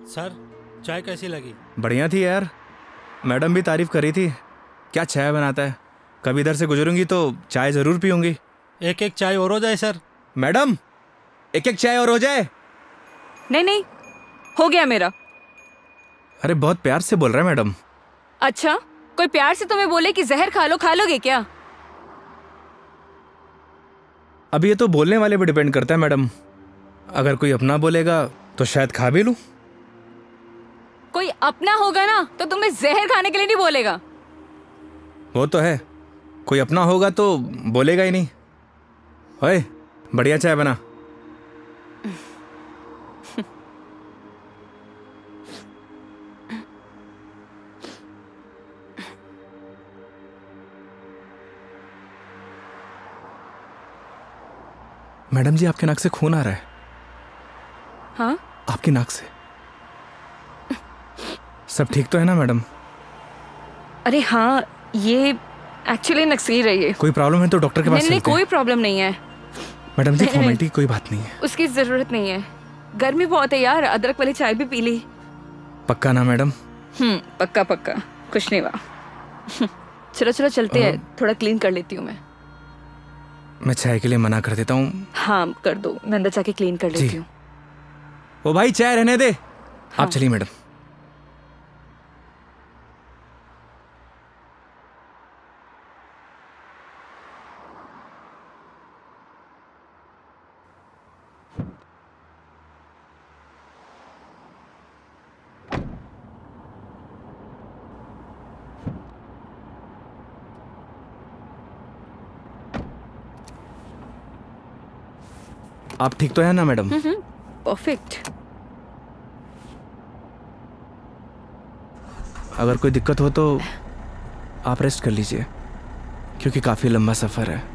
सर चाय कैसी लगी? बढ़िया थी यार, मैडम भी तारीफ कर रही थी। क्या चाय बनाता है, कभी इधर से गुजरूंगी तो चाय जरूर पीऊंगी। एक एक चाय और हो जाए सर। मैडम एक एक चाय और हो जाए। नहीं नहीं, हो गया मेरा। अरे बहुत प्यार से बोल रहा है मैडम। अच्छा, कोई प्यार से तुम्हें बोले कि जहर खा लो, खा लोगे क्या? अब ये तो बोलने वाले पे डिपेंड करता है मैडम। अगर कोई अपना बोलेगा तो शायद खा भी लूं। कोई अपना होगा ना तो तुम्हें जहर खाने के लिए नहीं बोलेगा। वो तो है, कोई अपना होगा तो बोलेगा ही नहीं। ओए बढ़िया चाय बना। मैडम जी आपके नाक से खून आ रहा है। हाँ? आपकी नाक से। सब ठीक तो है ना मैडम? अरे हाँ, ये एक्चुअली नक्सीर रही है। कोई प्रॉब्लम है तो डॉक्टर के पास नहीं नहीं, चलते हैं। कोई प्रॉब्लम नहीं है। मैडम जी नहीं, फॉर्मेलिटी की कोई बात नहीं है। उसकी जरूरत नहीं है। गर्मी बहुत है यार, अदरक वाली चाय भी पी ली। पक्का ना मैडम? पक्का पक्का, कुछ नहीं हुआ। चलो चलो चलते हैं, थोड़ा क्लीन कर लेती हूँ मैं। मैं चाय के लिए मना कर देता हूँ। हाँ कर दो, मैं अंदर जाके क्लीन कर लेती हूँ। ओ भाई चाय रहने दे। आप चलिए मैडम। आप ठीक तो है ना मैडम? परफेक्ट। अगर कोई दिक्कत हो तो आप रेस्ट कर लीजिए, क्योंकि काफ़ी लंबा सफ़र है।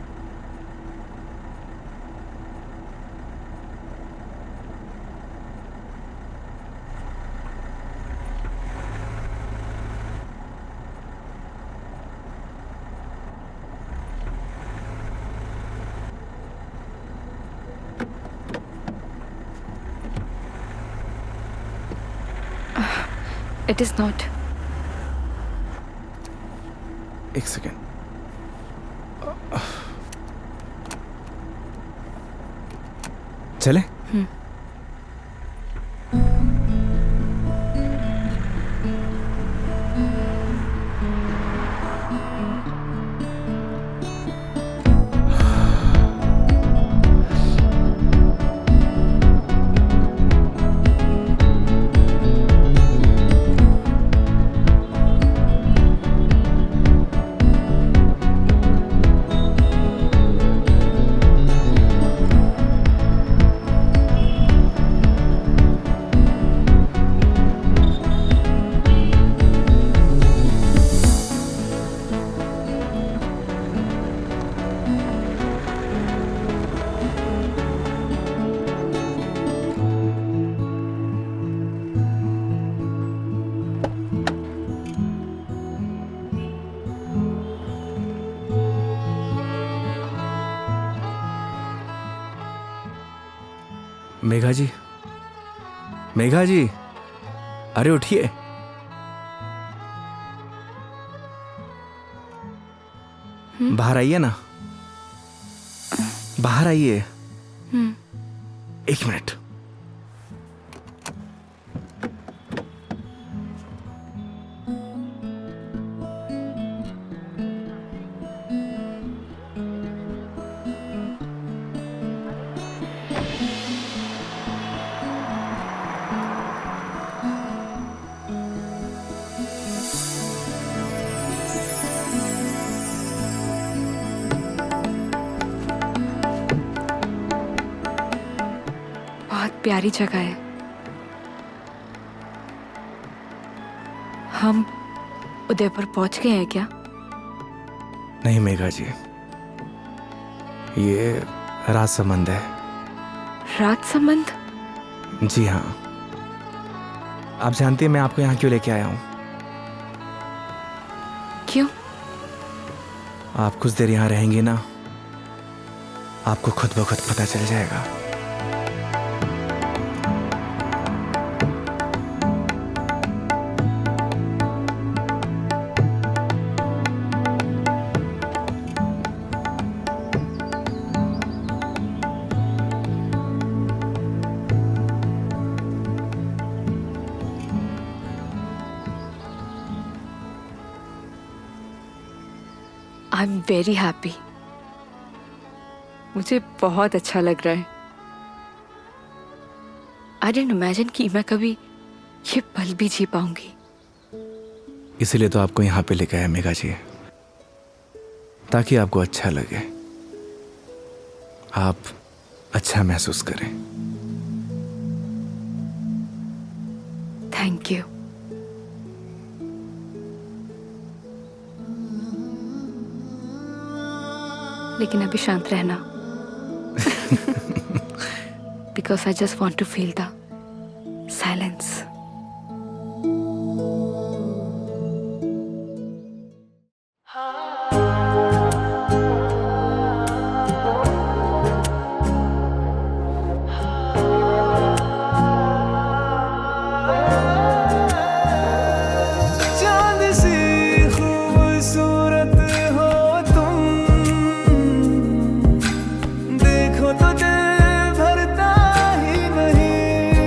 It is not. एक सेकेंड। चले? मेघा जी, मेघा जी, अरे उठिए। बाहर आइए ना, बाहर आइए। एक मिनट। प्यारी जगह है। हम उदयपुर पहुंच गए हैं क्या? नहीं मेघा जी, ये राज संबंध है। राज संबंध? जी हाँ। आप जानती हैं मैं आपको यहाँ क्यों लेके आया हूँ? क्यों? आप कुछ देर यहाँ रहेंगी ना, आपको खुद ब खुद पता चल जाएगा। I am very happy. मुझे बहुत अच्छा लग रहा है। आई डिडंट इमेजिन कि मैं कभी ये पल भी जी पाऊंगी। इसीलिए तो आपको यहाँ पे लेके आया मेघा जी, ताकि आपको अच्छा लगे, आप अच्छा महसूस करें। Thank you. लेकिन अभी शांत रहना, because I just want to feel the silence. देखो तो दिल भरता ही नहीं।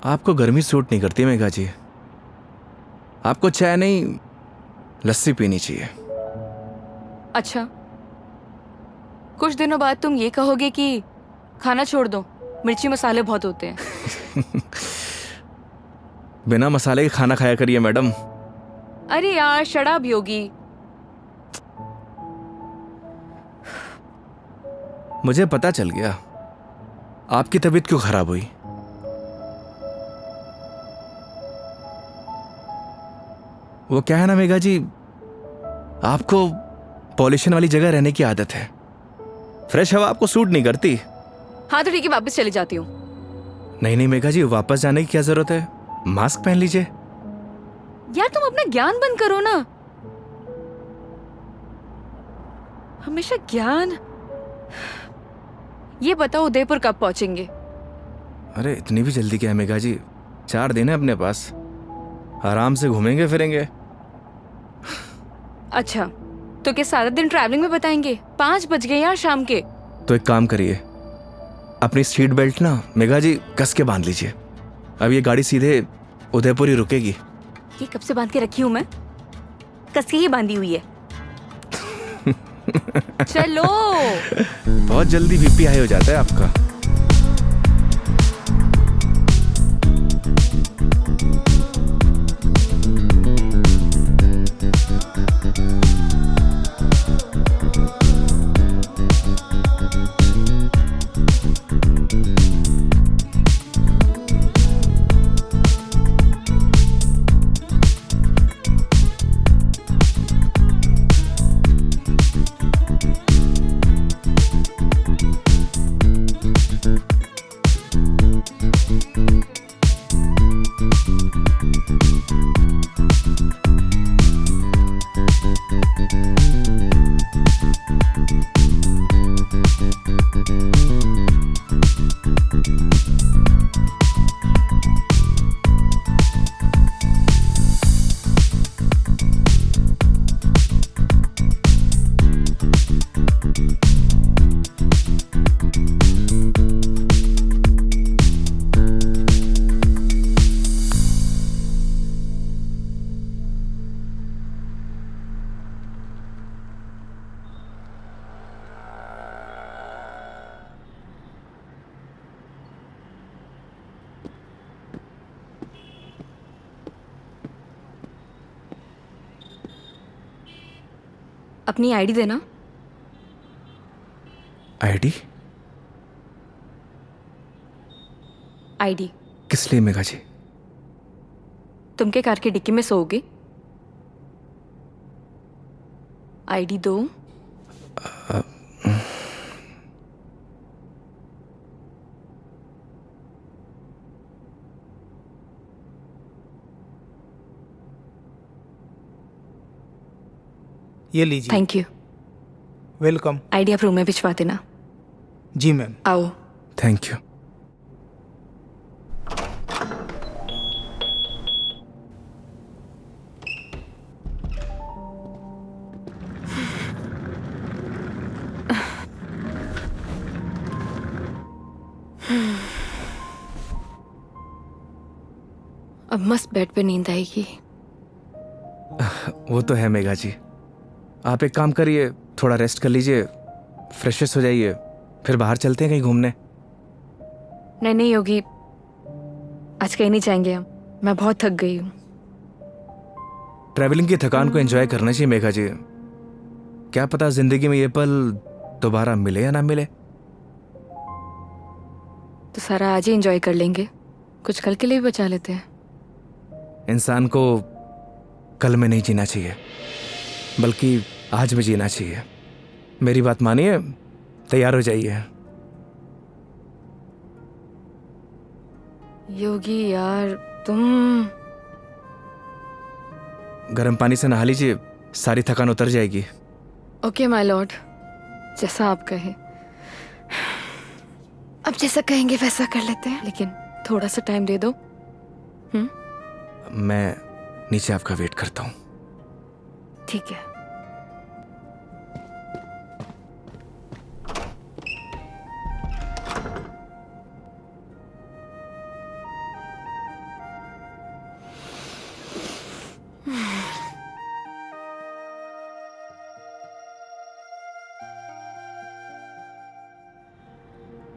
आपको गर्मी सूट नहीं करती मेघा जी। आपको चाय नहीं लस्सी पीनी चाहिए। अच्छा, कुछ दिनों बाद तुम ये कहोगे कि खाना छोड़ दो, मिर्ची मसाले बहुत होते हैं। बिना मसाले के खाना खाया करिए मैडम। अरे यार शराब योगी। मुझे पता चल गया आपकी तबीयत क्यों खराब हुई। वो क्या है ना मेघा जी, आपको पॉल्यूशन वाली जगह रहने की आदत है। फ्रेश हवा आपको सूट नहीं करती। हाँ तो ठीक है, वापस चली जाती हूँ। नहीं नहीं मेघा जी, वापस जाने की क्या जरूरत है, मास्क पहन लीजिए। यार तुम अपना ज्ञान बंद करो ना, हमेशा ज्ञान। ये बताओ उदयपुर कब पहुंचेंगे? अरे इतनी भी जल्दी क्या है मेघा जी, 4 दिन है अपने पास, आराम से घूमेंगे फिरेंगे। अच्छा तो क्या सारा दिन ट्रैवलिंग में बताएंगे? 5 बज गए यार शाम के। तो एक काम करिए, अपनी सीट बेल्ट ना मेघा जी कस के बांध लीजिए। अब ये गाड़ी सीधे उदयपुर ही रुकेगी। ये कब से बांध के रखी हूँ मैं? कस के ही बांधी हुई है। चलो। बहुत जल्दी बीपी हाई हो जाता है आपका। अपनी आईडी देना। आईडी? आईडी किस लिए मेघा जी? तुम के कार की डिक्की में सोओगे? आईडी दो। ये लीजिए। Thank you. वेलकम। आईडी आप रूम में भिजवा देना। जी मैम। आओ। Thank you. अब मस्त बेड पे नींद आएगी। वो तो है मेघा जी, आप एक काम करिए, थोड़ा रेस्ट कर लीजिए, फ्रेश हो जाइए, फिर बाहर चलते हैं कहीं घूमने। नहीं नहीं योगी, आज कहीं नहीं जाएंगे हम, मैं बहुत थक गई हूँ। ट्रैवलिंग की थकान को एंजॉय करना चाहिए मेघा जी। क्या पता जिंदगी में ये पल दोबारा मिले या ना मिले। तो सारा आज ही एंजॉय कर लेंगे, कुछ कल के लिए भी बचा लेते हैं। इंसान को कल में नहीं जीना चाहिए, बल्कि आज में जीना चाहिए। मेरी बात मानिए, तैयार हो जाइए। योगी यार तुम। गर्म पानी से नहा लीजिए, सारी थकान उतर जाएगी। ओके माय लॉर्ड, जैसा आप कहे। अब जैसा कहेंगे वैसा कर लेते हैं, लेकिन थोड़ा सा टाइम दे दो। मैं नीचे आपका वेट करता हूँ। ठीक है।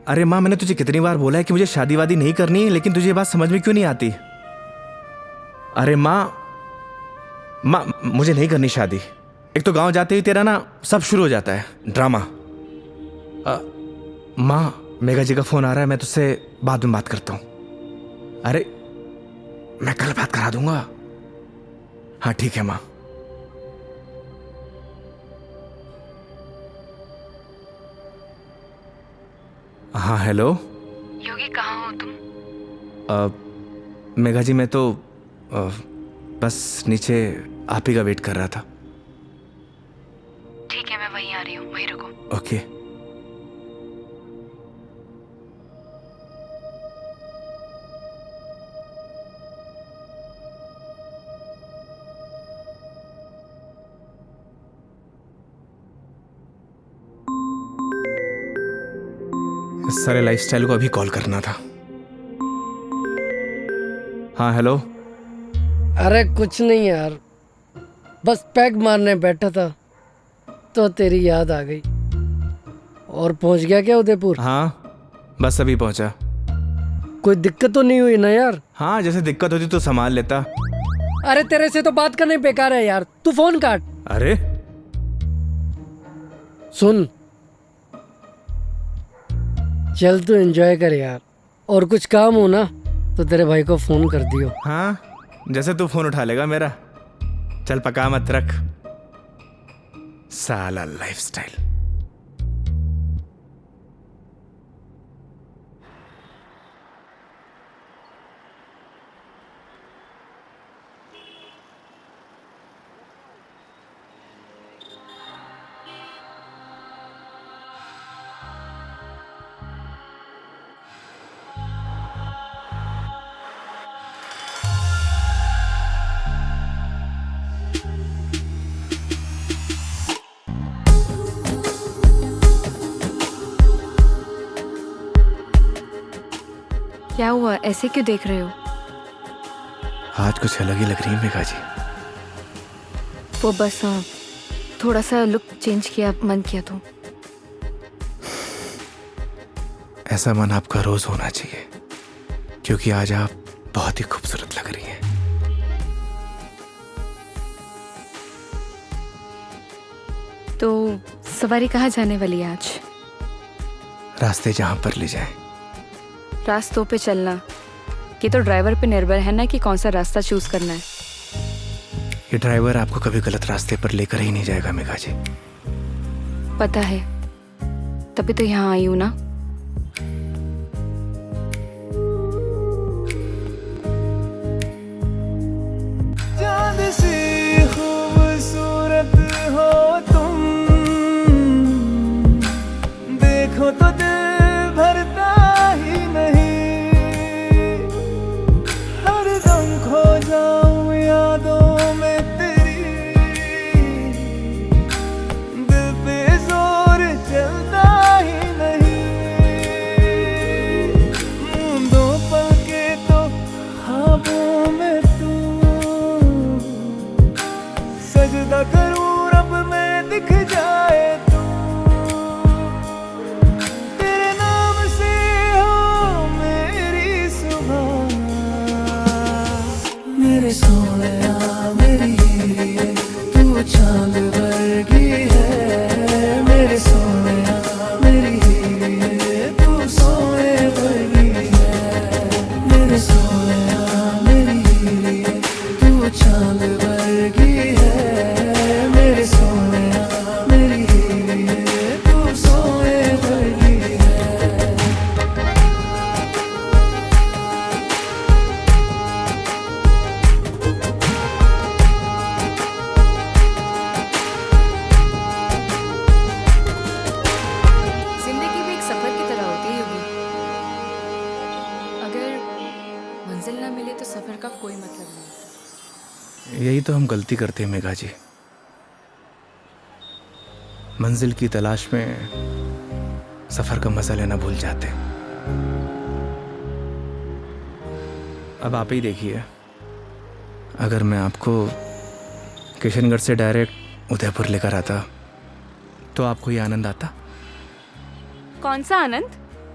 अरे माँ, मैंने तुझे कितनी बार बोला है कि मुझे शादी वादी नहीं करनी, लेकिन तुझे ये बात समझ में क्यों नहीं आती? अरे माँ, मुझे नहीं करनी शादी। एक तो गांव जाते ही तेरा ना सब शुरू हो जाता है ड्रामा। माँ, मेघा जी का फोन आ रहा है, मैं तुझसे बाद में बात करता हूँ। अरे मैं कल बात करा दूंगा। हाँ ठीक है माँ। हाँ हेलो योगी, कहाँ हो तुम? मेघा जी, मैं तो बस नीचे आप ही का वेट कर रहा था। ठीक है, मैं वहीं आ रही हूँ, वहीं रुको। ओके। इस सारे लाइफस्टाइल को अभी कॉल करना था। हाँ हेलो। अरे कुछ नहीं यार, बस पैग मारने बैठा था तो तेरी याद आ गई। और पहुंच गया क्या उदयपुर? हाँ बस अभी पहुंचा। कोई दिक्कत तो नहीं हुई ना यार? हाँ, जैसे दिक्कत होती तो संभाल लेता। अरे तेरे से तो बात करना बेकार है यार, तू फोन काट। अरे सुन, चल तू एंजॉय कर यार, और कुछ काम हो ना तो तेरे भाई को फोन कर दियो। हाँ, जैसे तू फोन उठा लेगा मेरा। चल पका मत रख, साला लाइफस्टाइल। क्या हुआ, ऐसे क्यों देख रहे हो? आज कुछ अलग ही लग रही है मेघा जी। वो बस थोड़ा सा लुक चेंज किया, मन किया तो। ऐसा मन आपका रोज होना चाहिए, क्योंकि आज आप बहुत ही खूबसूरत लग रही हैं। तो सवारी कहाँ जाने वाली है आज? रास्ते जहां पर ले जाए। रास्तों पे चलना, ये तो ड्राइवर पे निर्भर है ना कि कौन सा रास्ता चूज करना है। ये ड्राइवर आपको कभी गलत रास्ते पर लेकर ही नहीं जाएगा मेघा जी। पता है, तभी तो यहाँ आई हूँ ना। चांद सी खूबसूरत हो तुम, देखो तो दिल भरता ही नहीं। हरदम खो जाऊं यादों में तेरी, दिल पे जोर चलता ही नहीं। मूंदों पल के तो ख्वाबों में तू, सजदा करूं रब में दिख जाए तू। तेरे नाम से हो मेरी सुबह, मेरे सोनिया मेरी हीरे, तू चांद वर्गी है। मेरे सोनिया मेरी हीरे, तू सोने वर्गी है। मेरे सोनिया मेरी हीरे, तू चांद वर्गी है। मेरे सोनिया मेरी हीरे, तू सोने वर्गी है। जिंदगी भी एक सफर की तरह होती है योगी। अगर मंजिल ना मिले तो सफर का कोई मतलब नहीं। यही तो हम गलती करते हैं मेघा जी, मंजिल की तलाश में सफर का मजा लेना भूल जाते। अब आप ही देखिए, अगर मैं आपको किशनगढ़ से डायरेक्ट उदयपुर लेकर आता तो आपको ये आनंद आता? कौन सा आनंद?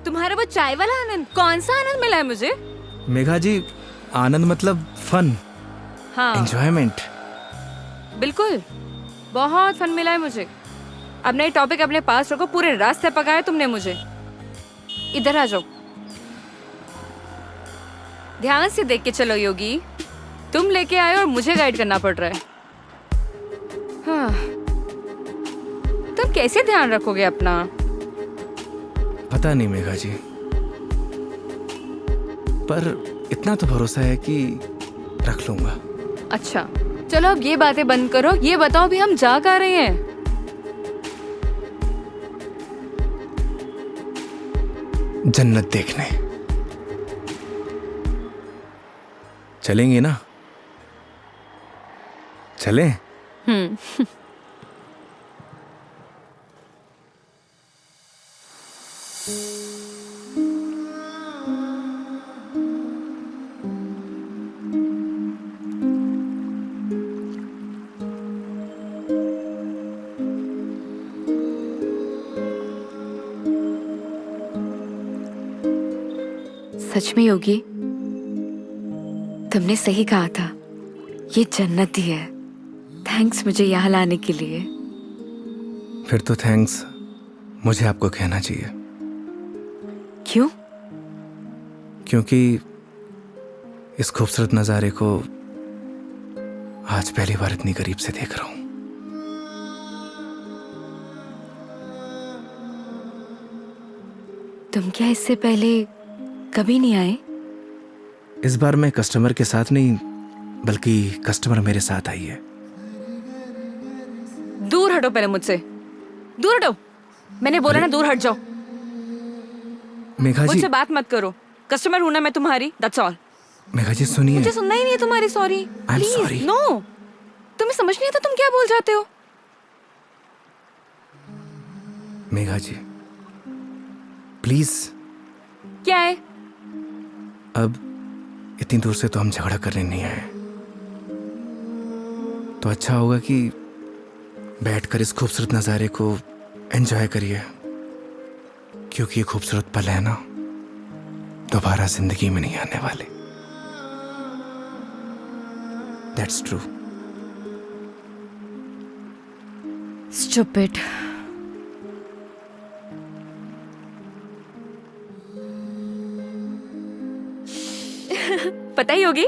तुम्हारा वो चाय वाला आनंद, कौन सा आनंद मिला है मुझे? मेघा जी, आनंद मतलब फन, हाँ एंजॉयमेंट। बिल्कुल, बहुत फन मिला है मुझे। अब नए टॉपिक अपने पास रखो, पूरे रास्ते पकाया तुमने मुझे। इधर आ जाओ, ध्यान से देख के चलो योगी, तुम लेके आए और मुझे गाइड करना पड़ रहा है। हाँ, तुम कैसे ध्यान रखोगे अपना? पता नहीं मेघा जी, पर इतना तो भरोसा है कि रख लूंगा। अच्छा चलो अब ये बातें बंद करो, ये बताओ भी हम जा कहाँ रहे हैं? जन्नत देखने चलेंगे ना? चलें? सच में योगी, तुमने सही कहा था, ये जन्नत ही है। थैंक्स मुझे यहाँ लाने के लिए। फिर तो थैंक्स मुझे आपको कहना चाहिए। क्यों? क्योंकि इस खूबसूरत नज़ारे को आज पहली बार इतनी करीब से देख रहा हूं। तुम क्या इससे पहले कभी नहीं आए? इस बार मैं कस्टमर के साथ नहीं, बल्कि कस्टमर मेरे साथ आई है। दूर हटो पहले मुझसे, दूर हटो। मैंने बोला ना दूर हट जाओ। मेघा जी, मुझसे बात मत करो। कस्टमर हूं ना मैं तुम्हारी, दैट्स ऑल। मेघा जी सुनिए। मुझे सुनना ही नहीं है तुम्हारी sorry. I'm sorry. Please no, तुम्हें समझ नहीं आता तुम क्या बोल जाते हो। मेघा जी प्लीज। क्या है? अब इतनी दूर से तो हम झगड़ा करने नहीं आए, तो अच्छा होगा कि बैठकर इस खूबसूरत नज़ारे को एंजॉय करिए, क्योंकि ये खूबसूरत पल है ना, दोबारा जिंदगी में नहीं आने वाले। That's true. स्टूपिड। पता ही होगी,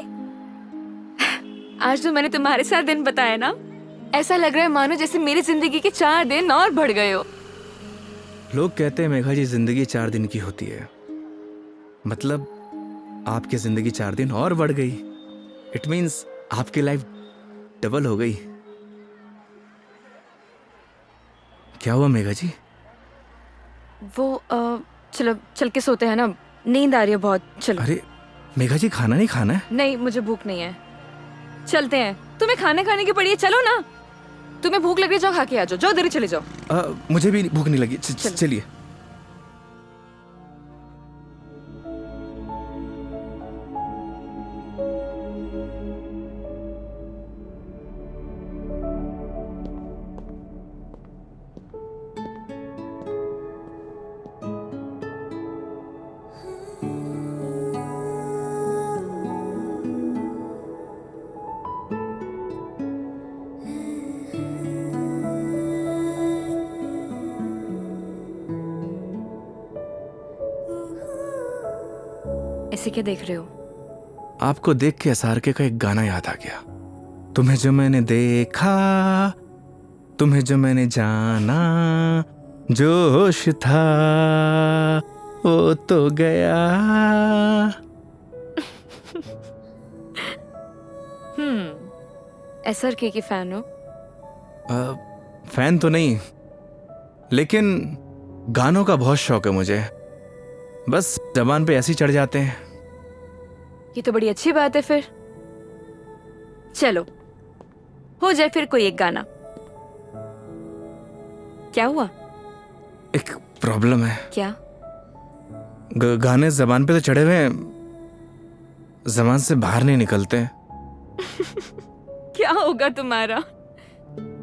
आज तो मैंने तुम्हारे साथ दिन बताया ना, ऐसा लग रहा है मानो जैसे मेरी जिंदगी के 4 दिन और बढ़ गए हो। लोग कहते हैं मेघा जी जिंदगी 4 दिन की होती है, मतलब आपकी जिंदगी 4 दिन और बढ़ गई। इट मीन्स आपकी लाइफ डबल हो गई। क्या हुआ मेघा जी? वो चलो चल के सोते हैं ना, नींद आ रही है बहुत। चलो। अरे मेघा जी, खाना नहीं खाना है? नहीं, मुझे भूख नहीं है। चलते हैं, तुम्हें खाना खाने की पड़ी है, चलो ना। तुम्हें भूख लग रही है, जाओ खा के आ जाओ, जाओ इधर ही चले जाओ। मुझे भी भूख नहीं लगी। चलिए। ऐसे क्या देख रहे हो? आपको देख के एसआर के का एक गाना याद आ गया। तुम्हें जो मैंने देखा, तुम्हें जो मैंने जाना, जोश था वो तो गया। एसआर के फैन हो? फैन तो नहीं, लेकिन गानों का बहुत शौक है मुझे। बस जबान पे ऐसे ही चढ़ जाते हैं। ये तो बड़ी अच्छी बात है फिर। चलो हो जाए फिर कोई एक गाना। क्या हुआ? एक प्रॉब्लम है। क्या? गाने जबान पे तो चढ़े हुए हैं, जबान से बाहर नहीं निकलते। क्या होगा तुम्हारा?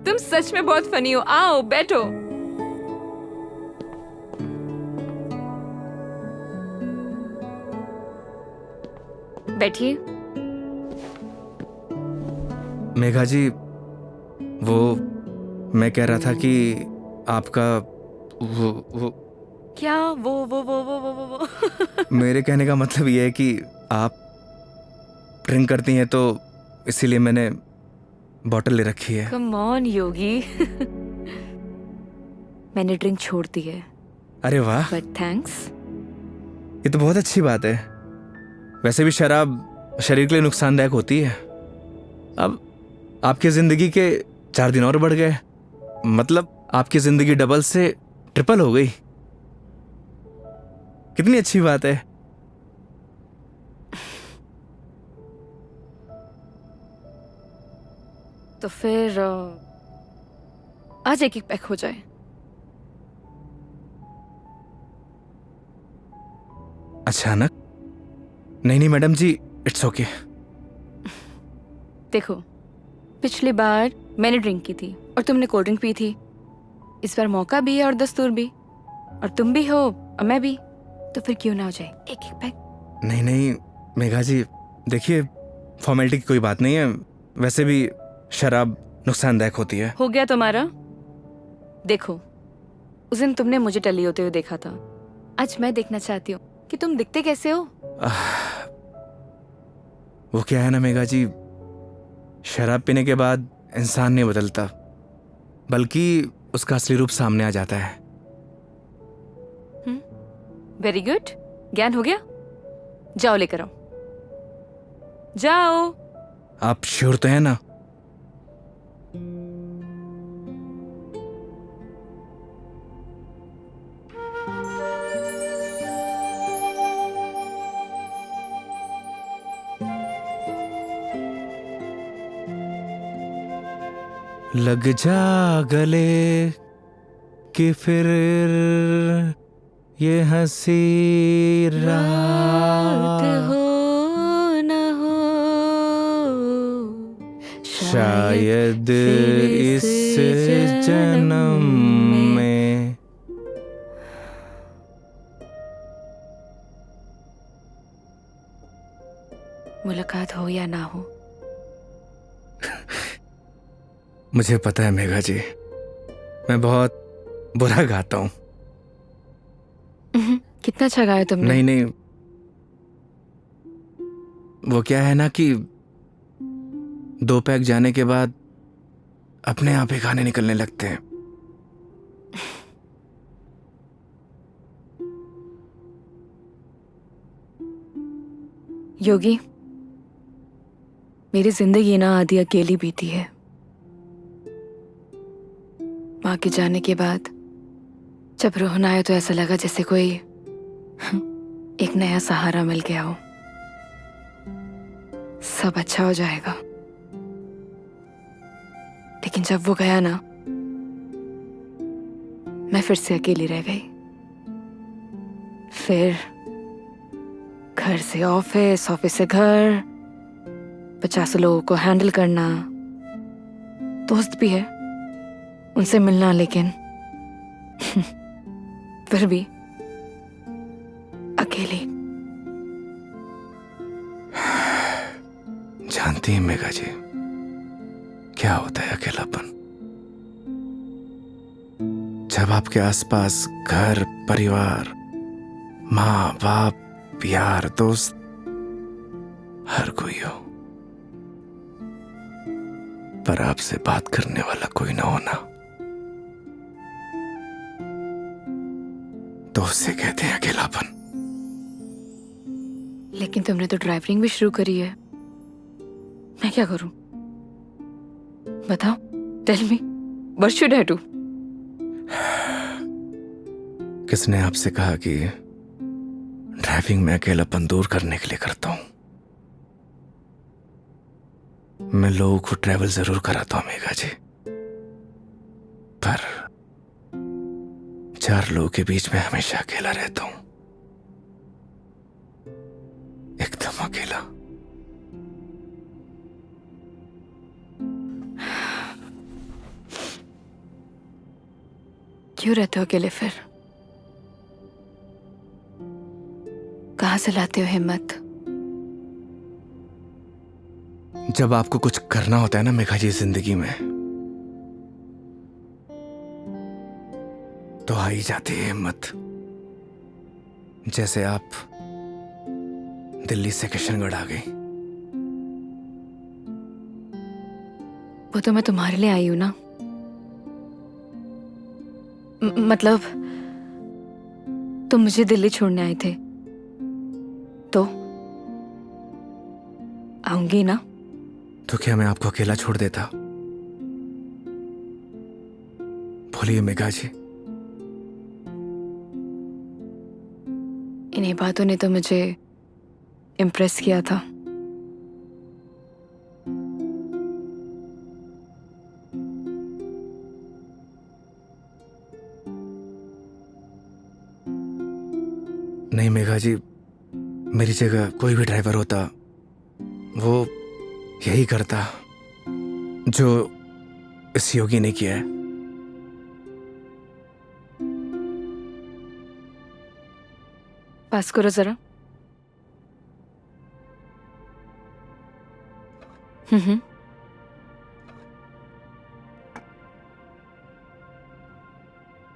तुम सच में बहुत फनी हो। आओ बैठो। बैठिए। मेघा जी, वो मैं कह रहा था कि आपका वो क्या वो मेरे कहने का मतलब ये है कि आप ड्रिंक करती हैं तो इसीलिए मैंने बॉटल ले रखी है। कम ऑन योगी। मैंने ड्रिंक छोड़ दी है, अरे वाह, बट थैंक्स। ये तो बहुत अच्छी बात है। वैसे भी शराब शरीर के लिए नुकसानदायक होती है। अब आपकी जिंदगी के 4 दिन और बढ़ गए, मतलब आपकी जिंदगी डबल से ट्रिपल हो गई। कितनी अच्छी बात है। तो फिर आज एक पैक हो जाए। अचानक? नहीं मैडम जी, इट्स ओके। देखो, पिछली बार मैंने ड्रिंक की थी और तुमने कोल्ड ड्रिंक पी थी। इस बार मौका भी है और दस्तूर भी, और तुम भी हो और मैं भी, तो फिर क्यों ना हो जाए एक पैक। नहीं मेघा जी, देखिए फॉर्मेलिटी की कोई बात नहीं है। वैसे भी शराब नुकसानदायक होती है। हो गया तुम्हारा। देखो, उस दिन तुमने मुझे टली होते हुए देखा था, आज मैं देखना चाहती हूँ कि तुम दिखते कैसे हो। वो क्या है ना मेघा जी, शराब पीने के बाद इंसान नहीं बदलता, बल्कि उसका असली रूप सामने आ जाता है। वेरी गुड, ज्ञान हो गया। जाओ लेकर आओ, जाओ। आप श्योर तो है ना? लग जा गले कि फिर ये हंसी रात हो न हो, शायद इस जन्म में। मुलाकात हो या ना हो। मुझे पता है मेघा जी, मैं बहुत बुरा गाता हूँ। कितना अच्छा गाया तुमने। नहीं, वो क्या है ना कि 2 पैक जाने के बाद अपने आप ही गाने निकलने लगते हैं। योगी, मेरी जिंदगी ना आधी अकेली बीती है। माँ के जाने के बाद जब रोना आया तो ऐसा लगा जैसे कोई एक नया सहारा मिल गया हो। सब अच्छा हो जाएगा। लेकिन जब वो गया ना, मैं फिर से अकेली रह गई। फिर घर से ऑफिस, ऑफिस से घर, 50 लोगों को हैंडल करना, दोस्त भी है, उनसे मिलना, लेकिन फिर भी अकेली। जानती हैं मेघा जी, क्या होता है अकेलापन? जब आपके आसपास घर, परिवार, माँ बाप, यार, दोस्त, हर कोई हो, पर आपसे बात करने वाला कोई ना होना, तो उसे कहते हैं अकेलापन। लेकिन तुमने तो ड्राइविंग भी शुरू करी है। मैं क्या करूं? बताओ, tell me, what should I do? किसने आपसे कहा कि ड्राइविंग में अकेलापन दूर करने के लिए करता हूं? मैं लोगों को ट्रैवल जरूर कराता हूं मेघा जी, पर 4 लोगों के बीच में हमेशा अकेला रहता हूं, एकदम अकेला। क्यों रहते हो अकेले फिर? कहां से लाते हो हिम्मत जब आपको कुछ करना होता है ना मेघा जी जिंदगी में, तो आ ही जाती है हिम्मत। जैसे आप दिल्ली से किशनगढ़ आ गई। वो तो मैं तुम्हारे लिए आई हूं ना। मतलब तुम मुझे दिल्ली छोड़ने आए थे तो आऊंगी ना। तो क्या मैं आपको अकेला छोड़ देता? बोलिए मेघा जी। इन्हीं बातों ने तो मुझे इम्प्रेस किया था। नहीं मेघा जी, मेरी जगह कोई भी ड्राइवर होता वो यही करता जो इस योगी ने किया है। पास करो जरा। हम्म।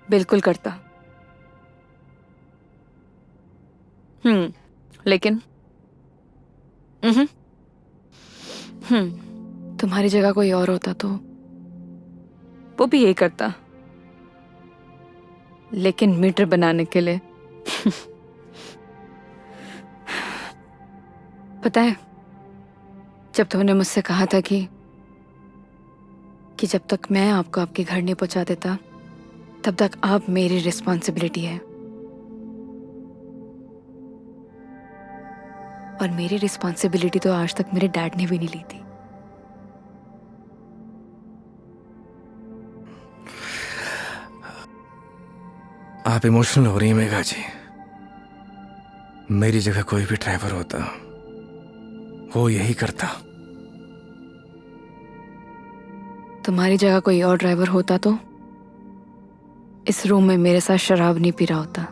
बिल्कुल करता। लेकिन तुम्हारी जगह कोई और होता तो वो भी यही करता, लेकिन मीटर बनाने के लिए। पता है, जब तुमने मुझसे कहा था कि जब तक मैं आपको आपके घर नहीं पहुंचा देता तब तक आप मेरी रिस्पॉन्सिबिलिटी है, और मेरी रिस्पॉन्सिबिलिटी तो आज तक मेरे डैड ने भी नहीं ली थी। आप इमोशनल हो रही हैं मेघा जी। मेरी जगह कोई भी ड्राइवर होता वो यही करता। तुम्हारी जगह कोई और ड्राइवर होता तो इस रूम में मेरे साथ शराब नहीं पी रहा होता।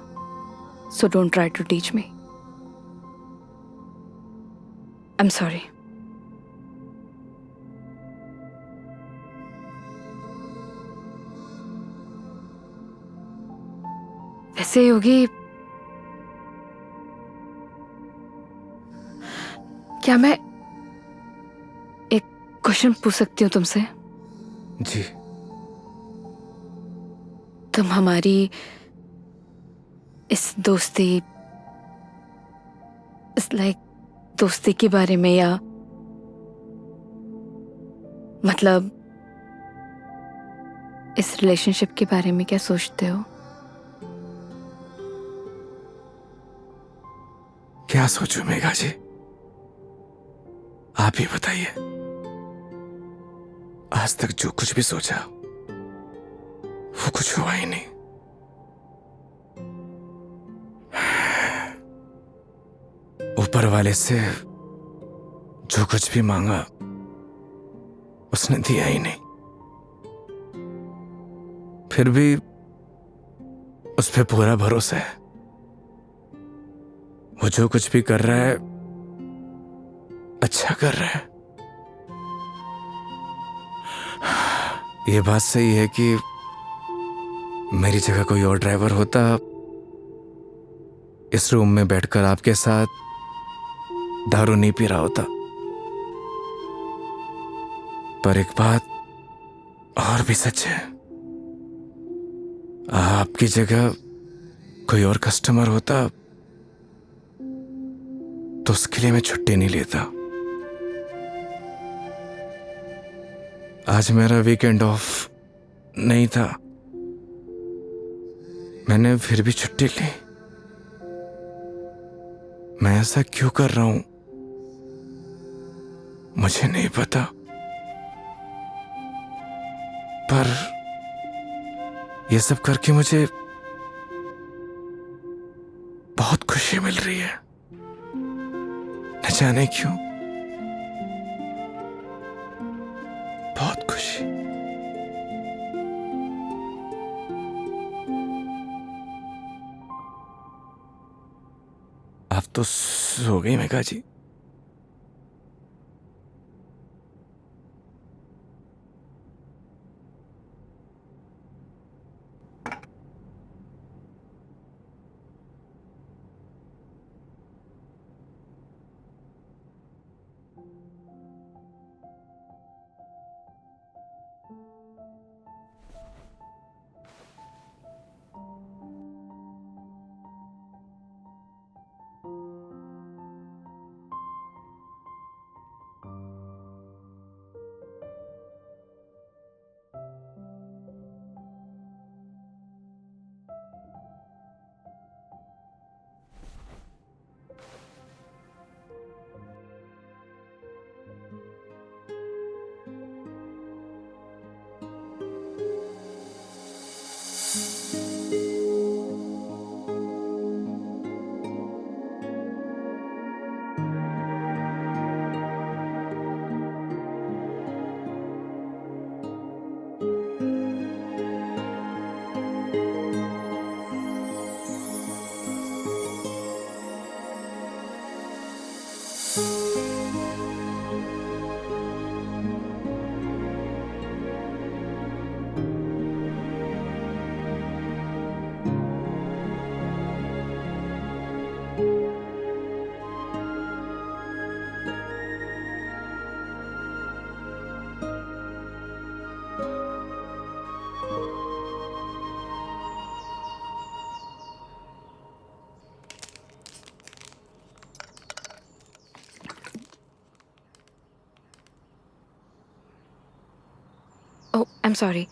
So don't try to teach me. I am sorry. वैसे योगी, क्या मैं एक क्वेश्चन पूछ सकती हूँ तुमसे? जी। तुम हमारी इस दोस्ती, इस दोस्ती के बारे में, या मतलब इस रिलेशनशिप के बारे में क्या सोचते हो? क्या सोचूं मेघा जी, आप ही बताइए। आज तक जो कुछ भी सोचा वो कुछ हुआ ही नहीं। ऊपर वाले से जो कुछ भी मांगा उसने दिया ही नहीं, फिर भी उस पे पूरा भरोसा है। वो जो कुछ भी कर रहा है अच्छा कर रहा है। ये बात सही है कि मेरी जगह कोई और ड्राइवर होता इस रूम में बैठकर आपके साथ दारू नहीं पी रहा होता। पर एक बात और भी सच है, आपकी जगह कोई और कस्टमर होता तो उसके लिए मैं छुट्टी नहीं लेता। आज मेरा वीकेंड ऑफ नहीं था, मैंने फिर भी छुट्टी ली। मैं ऐसा क्यों कर रहा हूं मुझे नहीं पता, पर ये सब करके मुझे बहुत खुशी मिल रही है, न जाने क्यों, बहुत खुशी। आप तो सो गई Megha ji. Oh I am sorry,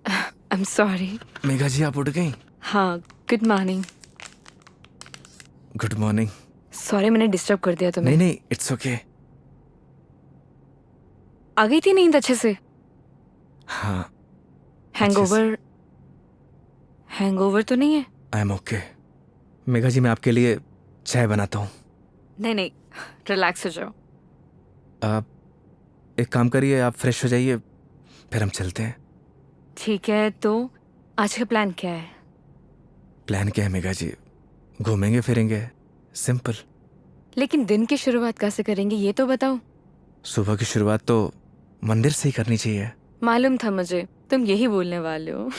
I am sorry. Megha ji आप उठ गई? हाँ, good morning. Good morning. Sorry मैंने डिस्टर्ब कर दिया तुम्हें। नहीं नहीं, इट्स ओके। आ गई थी नींद अच्छे से? हाँ। हैंगओवर हैंगओवर तो नहीं है? I am okay. Megha ji मैं आपके लिए चाय बनाता हूँ। नहीं नहीं, रिलैक्स हो जाओ। आप एक काम करिए, आप फ्रेश हो जाइए, फिर हम चलते हैं। ठीक है, तो आज का प्लान क्या है? प्लान क्या है मेघा जी? घूमेंगे फिरेंगे, सिंपल। लेकिन दिन की शुरुआत कैसे करेंगे ये तो बताओ। सुबह की शुरुआत तो मंदिर से ही करनी चाहिए। मालूम था मुझे तुम यही बोलने वाले हो।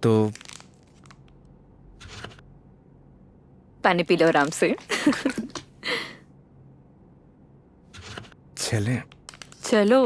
तो पानी पी लो आराम से। चलें? चलो।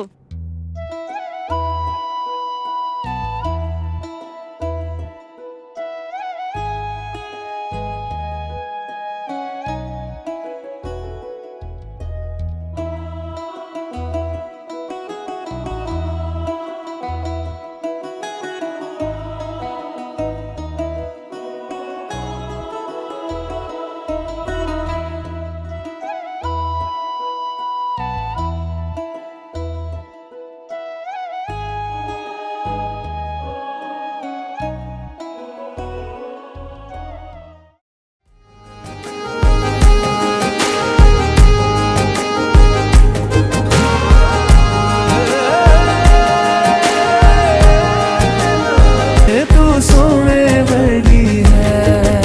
तू सोने वर्गी है।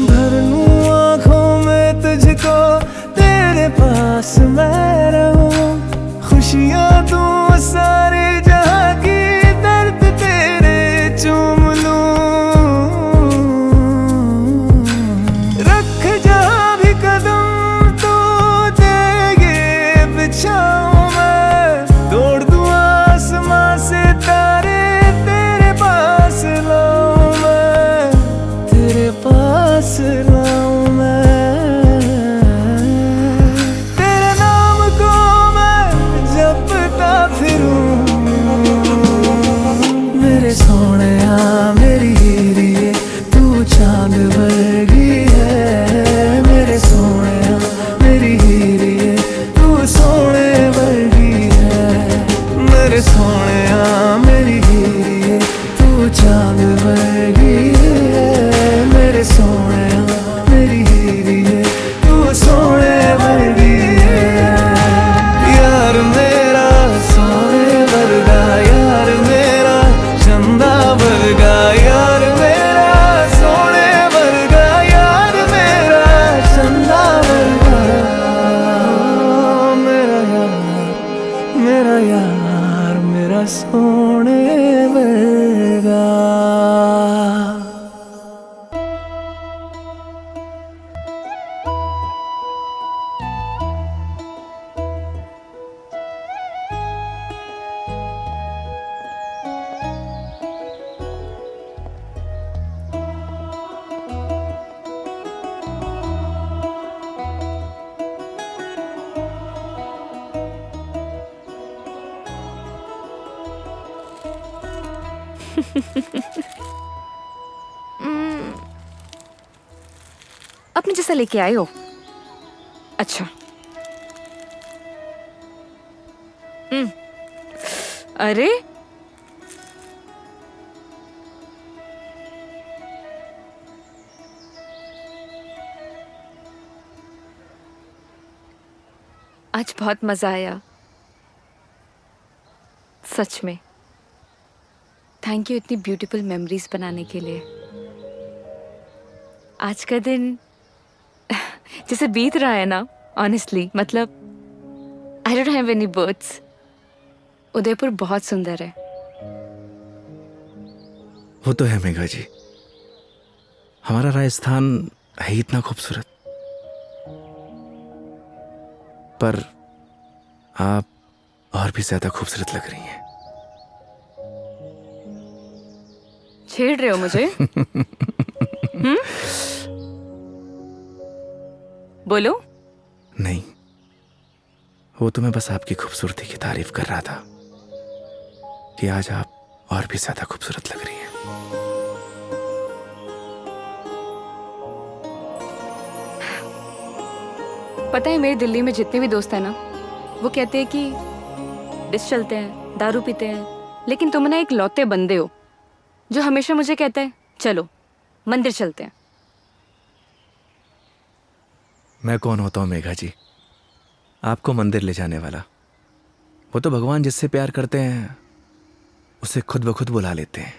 भर लूं आँखों में तुझको, तेरे पास मैं रहूं। खुशियाँ दूं सारे जहाँ की, दर्द तेरे चूम लूं। रख जहाँ भी कदम तो देगे बिछाऊं मैं। तोड़ दूं आसमां से तारे, तेरे पास लाऊं मैं। तेरे पास लाऊं मैं। तेरे नाम को मैं जपता फिरूं। मेरे सोहणिया मेरी हीरिए, तू चांद वर्गी है। मेरे सोहणिया मेरी हीरिए, तू सोने वर्गी है। मेरे सोहणिया मेरी हीरिए, तू चांद वर्गी है। मेरे सोहणिया मेरी हीरिए, तू सोने वर्गी है। यार मेरा सोने वर्गा, यार मेरा चंदा वर्गा। यार मेरा सोने वर्गा, यार मेरा चंदा वर्गा। मेरा यार मेरा सोने वर्गा। अपने जैसा लेके आए हो? अच्छा। अरे आज बहुत मजा आया, सच में। थैंक यू इतनी ब्यूटीफुल मेमोरीज बनाने के लिए। आज का दिन जैसे बीत रहा है ना, ऑनेस्टली, मतलब I don't have any words. Udaipur बहुत सुंदर है। वो तो है मेघा जी, हमारा राजस्थान है ही इतना खूबसूरत, पर आप और भी ज्यादा खूबसूरत लग रही हैं। छेड़ रहे हो मुझे? बोलो। नहीं, वो तो मैं बस आपकी खूबसूरती की तारीफ कर रहा था कि आज आप और भी ज्यादा खूबसूरत लग रही हैं। पता है, मेरे दिल्ली में जितने भी दोस्त हैं ना, वो कहते हैं कि डिस चलते हैं, दारू पीते हैं, लेकिन तुम ना एक लौते बंदे हो जो हमेशा मुझे कहता है चलो मंदिर चलते हैं। मैं कौन होता हूँ मेघा जी, आपको मंदिर ले जाने वाला? वो तो भगवान जिससे प्यार करते हैं उसे खुद ब खुद बुला लेते हैं।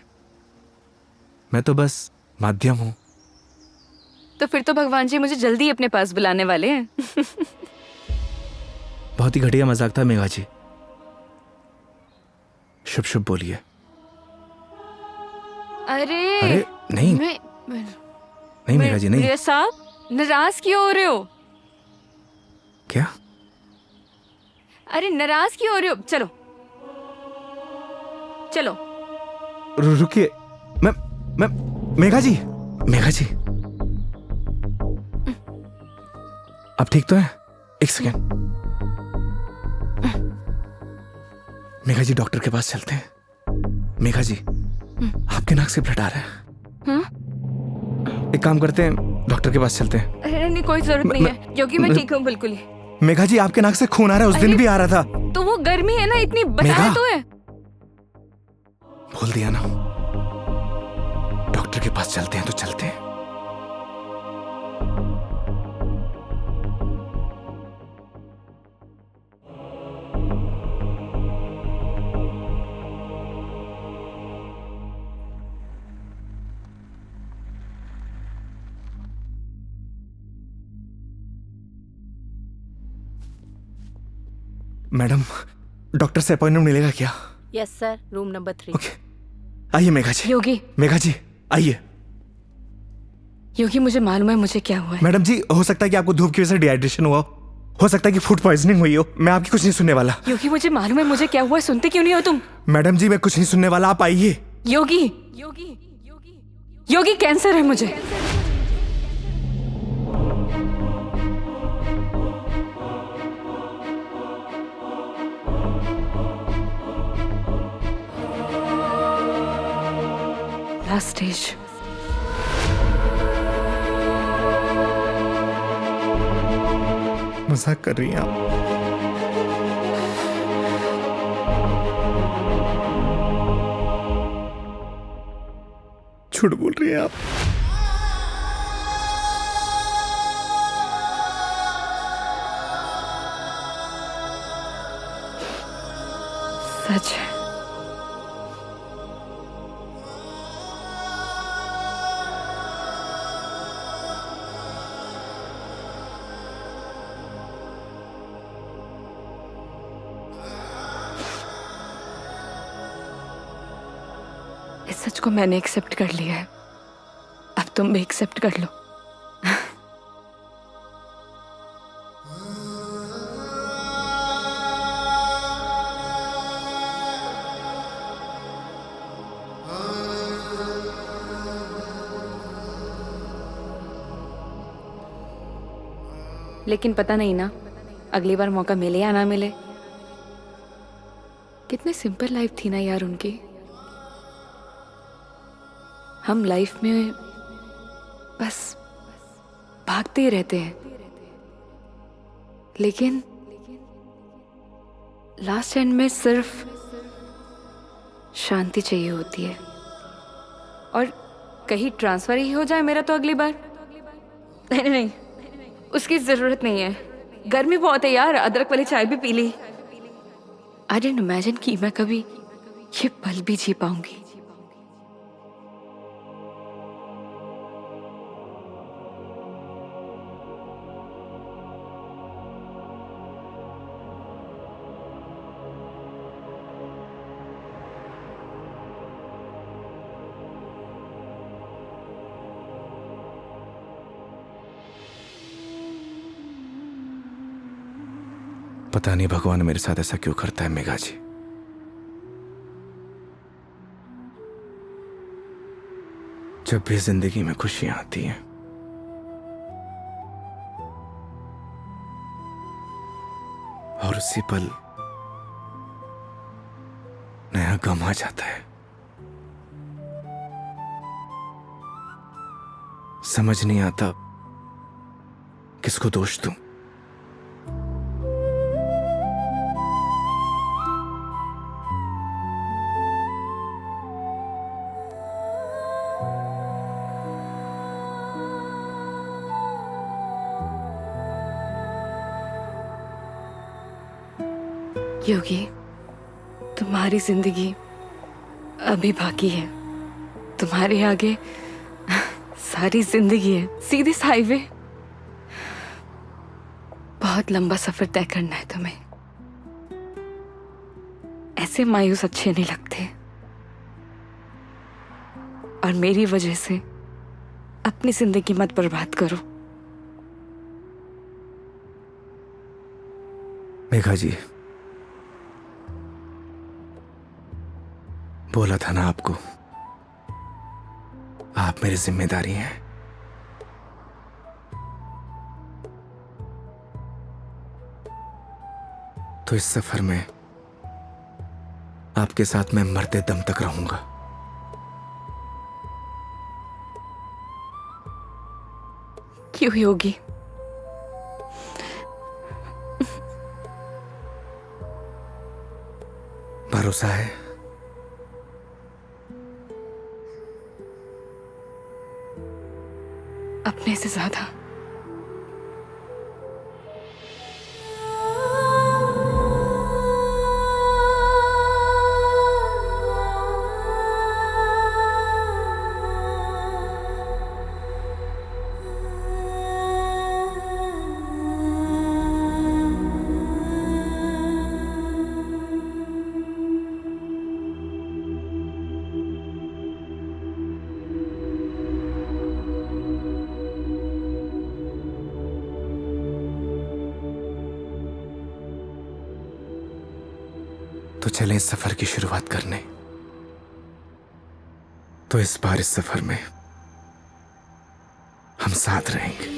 मैं तो बस माध्यम हूं। तो फिर तो भगवान जी मुझे जल्दी ही अपने पास बुलाने वाले हैं। बहुत ही घटिया मजाक था मेघा जी। शुभ शुभ बोलिए। अरे नहीं मैं नहीं मेघा जी, नहीं। प्रिया साहब, नाराज क्यों हो रहे हो? क्या? अरे नाराज क्यों हो रहे हो? चलो चलो। रुकिए, मैं मेघा जी, मेघा जी, अब ठीक तो है? एक सेकेंड। मेघा जी, डॉक्टर के पास चलते हैं। मेघा जी, आपके नाक से ब्लड आ रहा है। एक काम करते हैं, डॉक्टर के पास चलते हैं। अरे नहीं, कोई जरूरत नहीं है क्योंकि मैं ठीक हूँ बिल्कुल ही। मेघा जी, आपके नाक से खून आ रहा है, उस दिन भी आ रहा था। तो वो गर्मी है ना, इतनी बताया मेघा, तो है। बोल दिया ना, डॉक्टर के पास चलते हैं तो चलते हैं। मैडम, डॉक्टर से अपॉइंटमेंट मिलेगा क्या? Yes sir, room number 3। Okay, आइए मेघा जी। योगी, मेघा जी आइए। योगी मुझे मालूम है मुझे क्या हुआ है। मैडम जी, हो सकता है कि आपको धूप की वजह से डिहाइड्रेशन हुआ हो सकता है कि फूड पॉइजनिंग हुई हो। मैं आपकी कुछ नहीं सुनने वाला। योगी मुझे मालूम है मुझे क्या हुआ है, सुनते क्यों नहीं हो तुम? मैडम जी, मैं कुछ नहीं सुनने वाला, आप आइए। योगी योगी योगी, कैंसर है मुझे। Last stage. मजाक कर रही हैं आप? झूठ बोल रही हैं आप? सच है। इस सच को मैंने एक्सेप्ट कर लिया है, अब तुम भी एक्सेप्ट कर लो। लेकिन पता नहीं ना, अगली बार मौका मिले या ना मिले। कितनी सिंपल लाइफ थी ना यार उनकी। हम लाइफ में बस भागते ही रहते हैं, लेकिन लास्ट एंड में सिर्फ शांति चाहिए होती है। और कहीं ट्रांसफर ही हो जाए मेरा तो अगली बार। नहीं नहीं, उसकी जरूरत नहीं है। गर्मी बहुत है यार, अदरक वाली चाय भी पी ली। आई डिडंट इमेजिन कि मैं कभी ये पल भी जी पाऊंगी। पता नहीं भगवान मेरे साथ ऐसा क्यों करता है मेघा जी। जब भी जिंदगी में खुशियां आती हैं और उसी पल नया गम आ जाता है, समझ नहीं आता किसको दोष दूं। योगी, तुम्हारी जिंदगी अभी बाकी है। तुम्हारे आगे सारी जिंदगी है, सीधे हाईवे। बहुत लंबा सफर तय करना है तुम्हें। ऐसे मायूस अच्छे नहीं लगते, और मेरी वजह से अपनी जिंदगी मत बर्बाद करो। मेघा जी, बोला था ना आपको, आप मेरी जिम्मेदारी हैं। तो इस सफर में आपके साथ मैं मरते दम तक रहूंगा। क्यों योगी? भरोसा है। अपने से ज्यादा। तो चलें इस सफर की शुरुआत करने। तो इस बार इस सफर में हम साथ रहेंगे।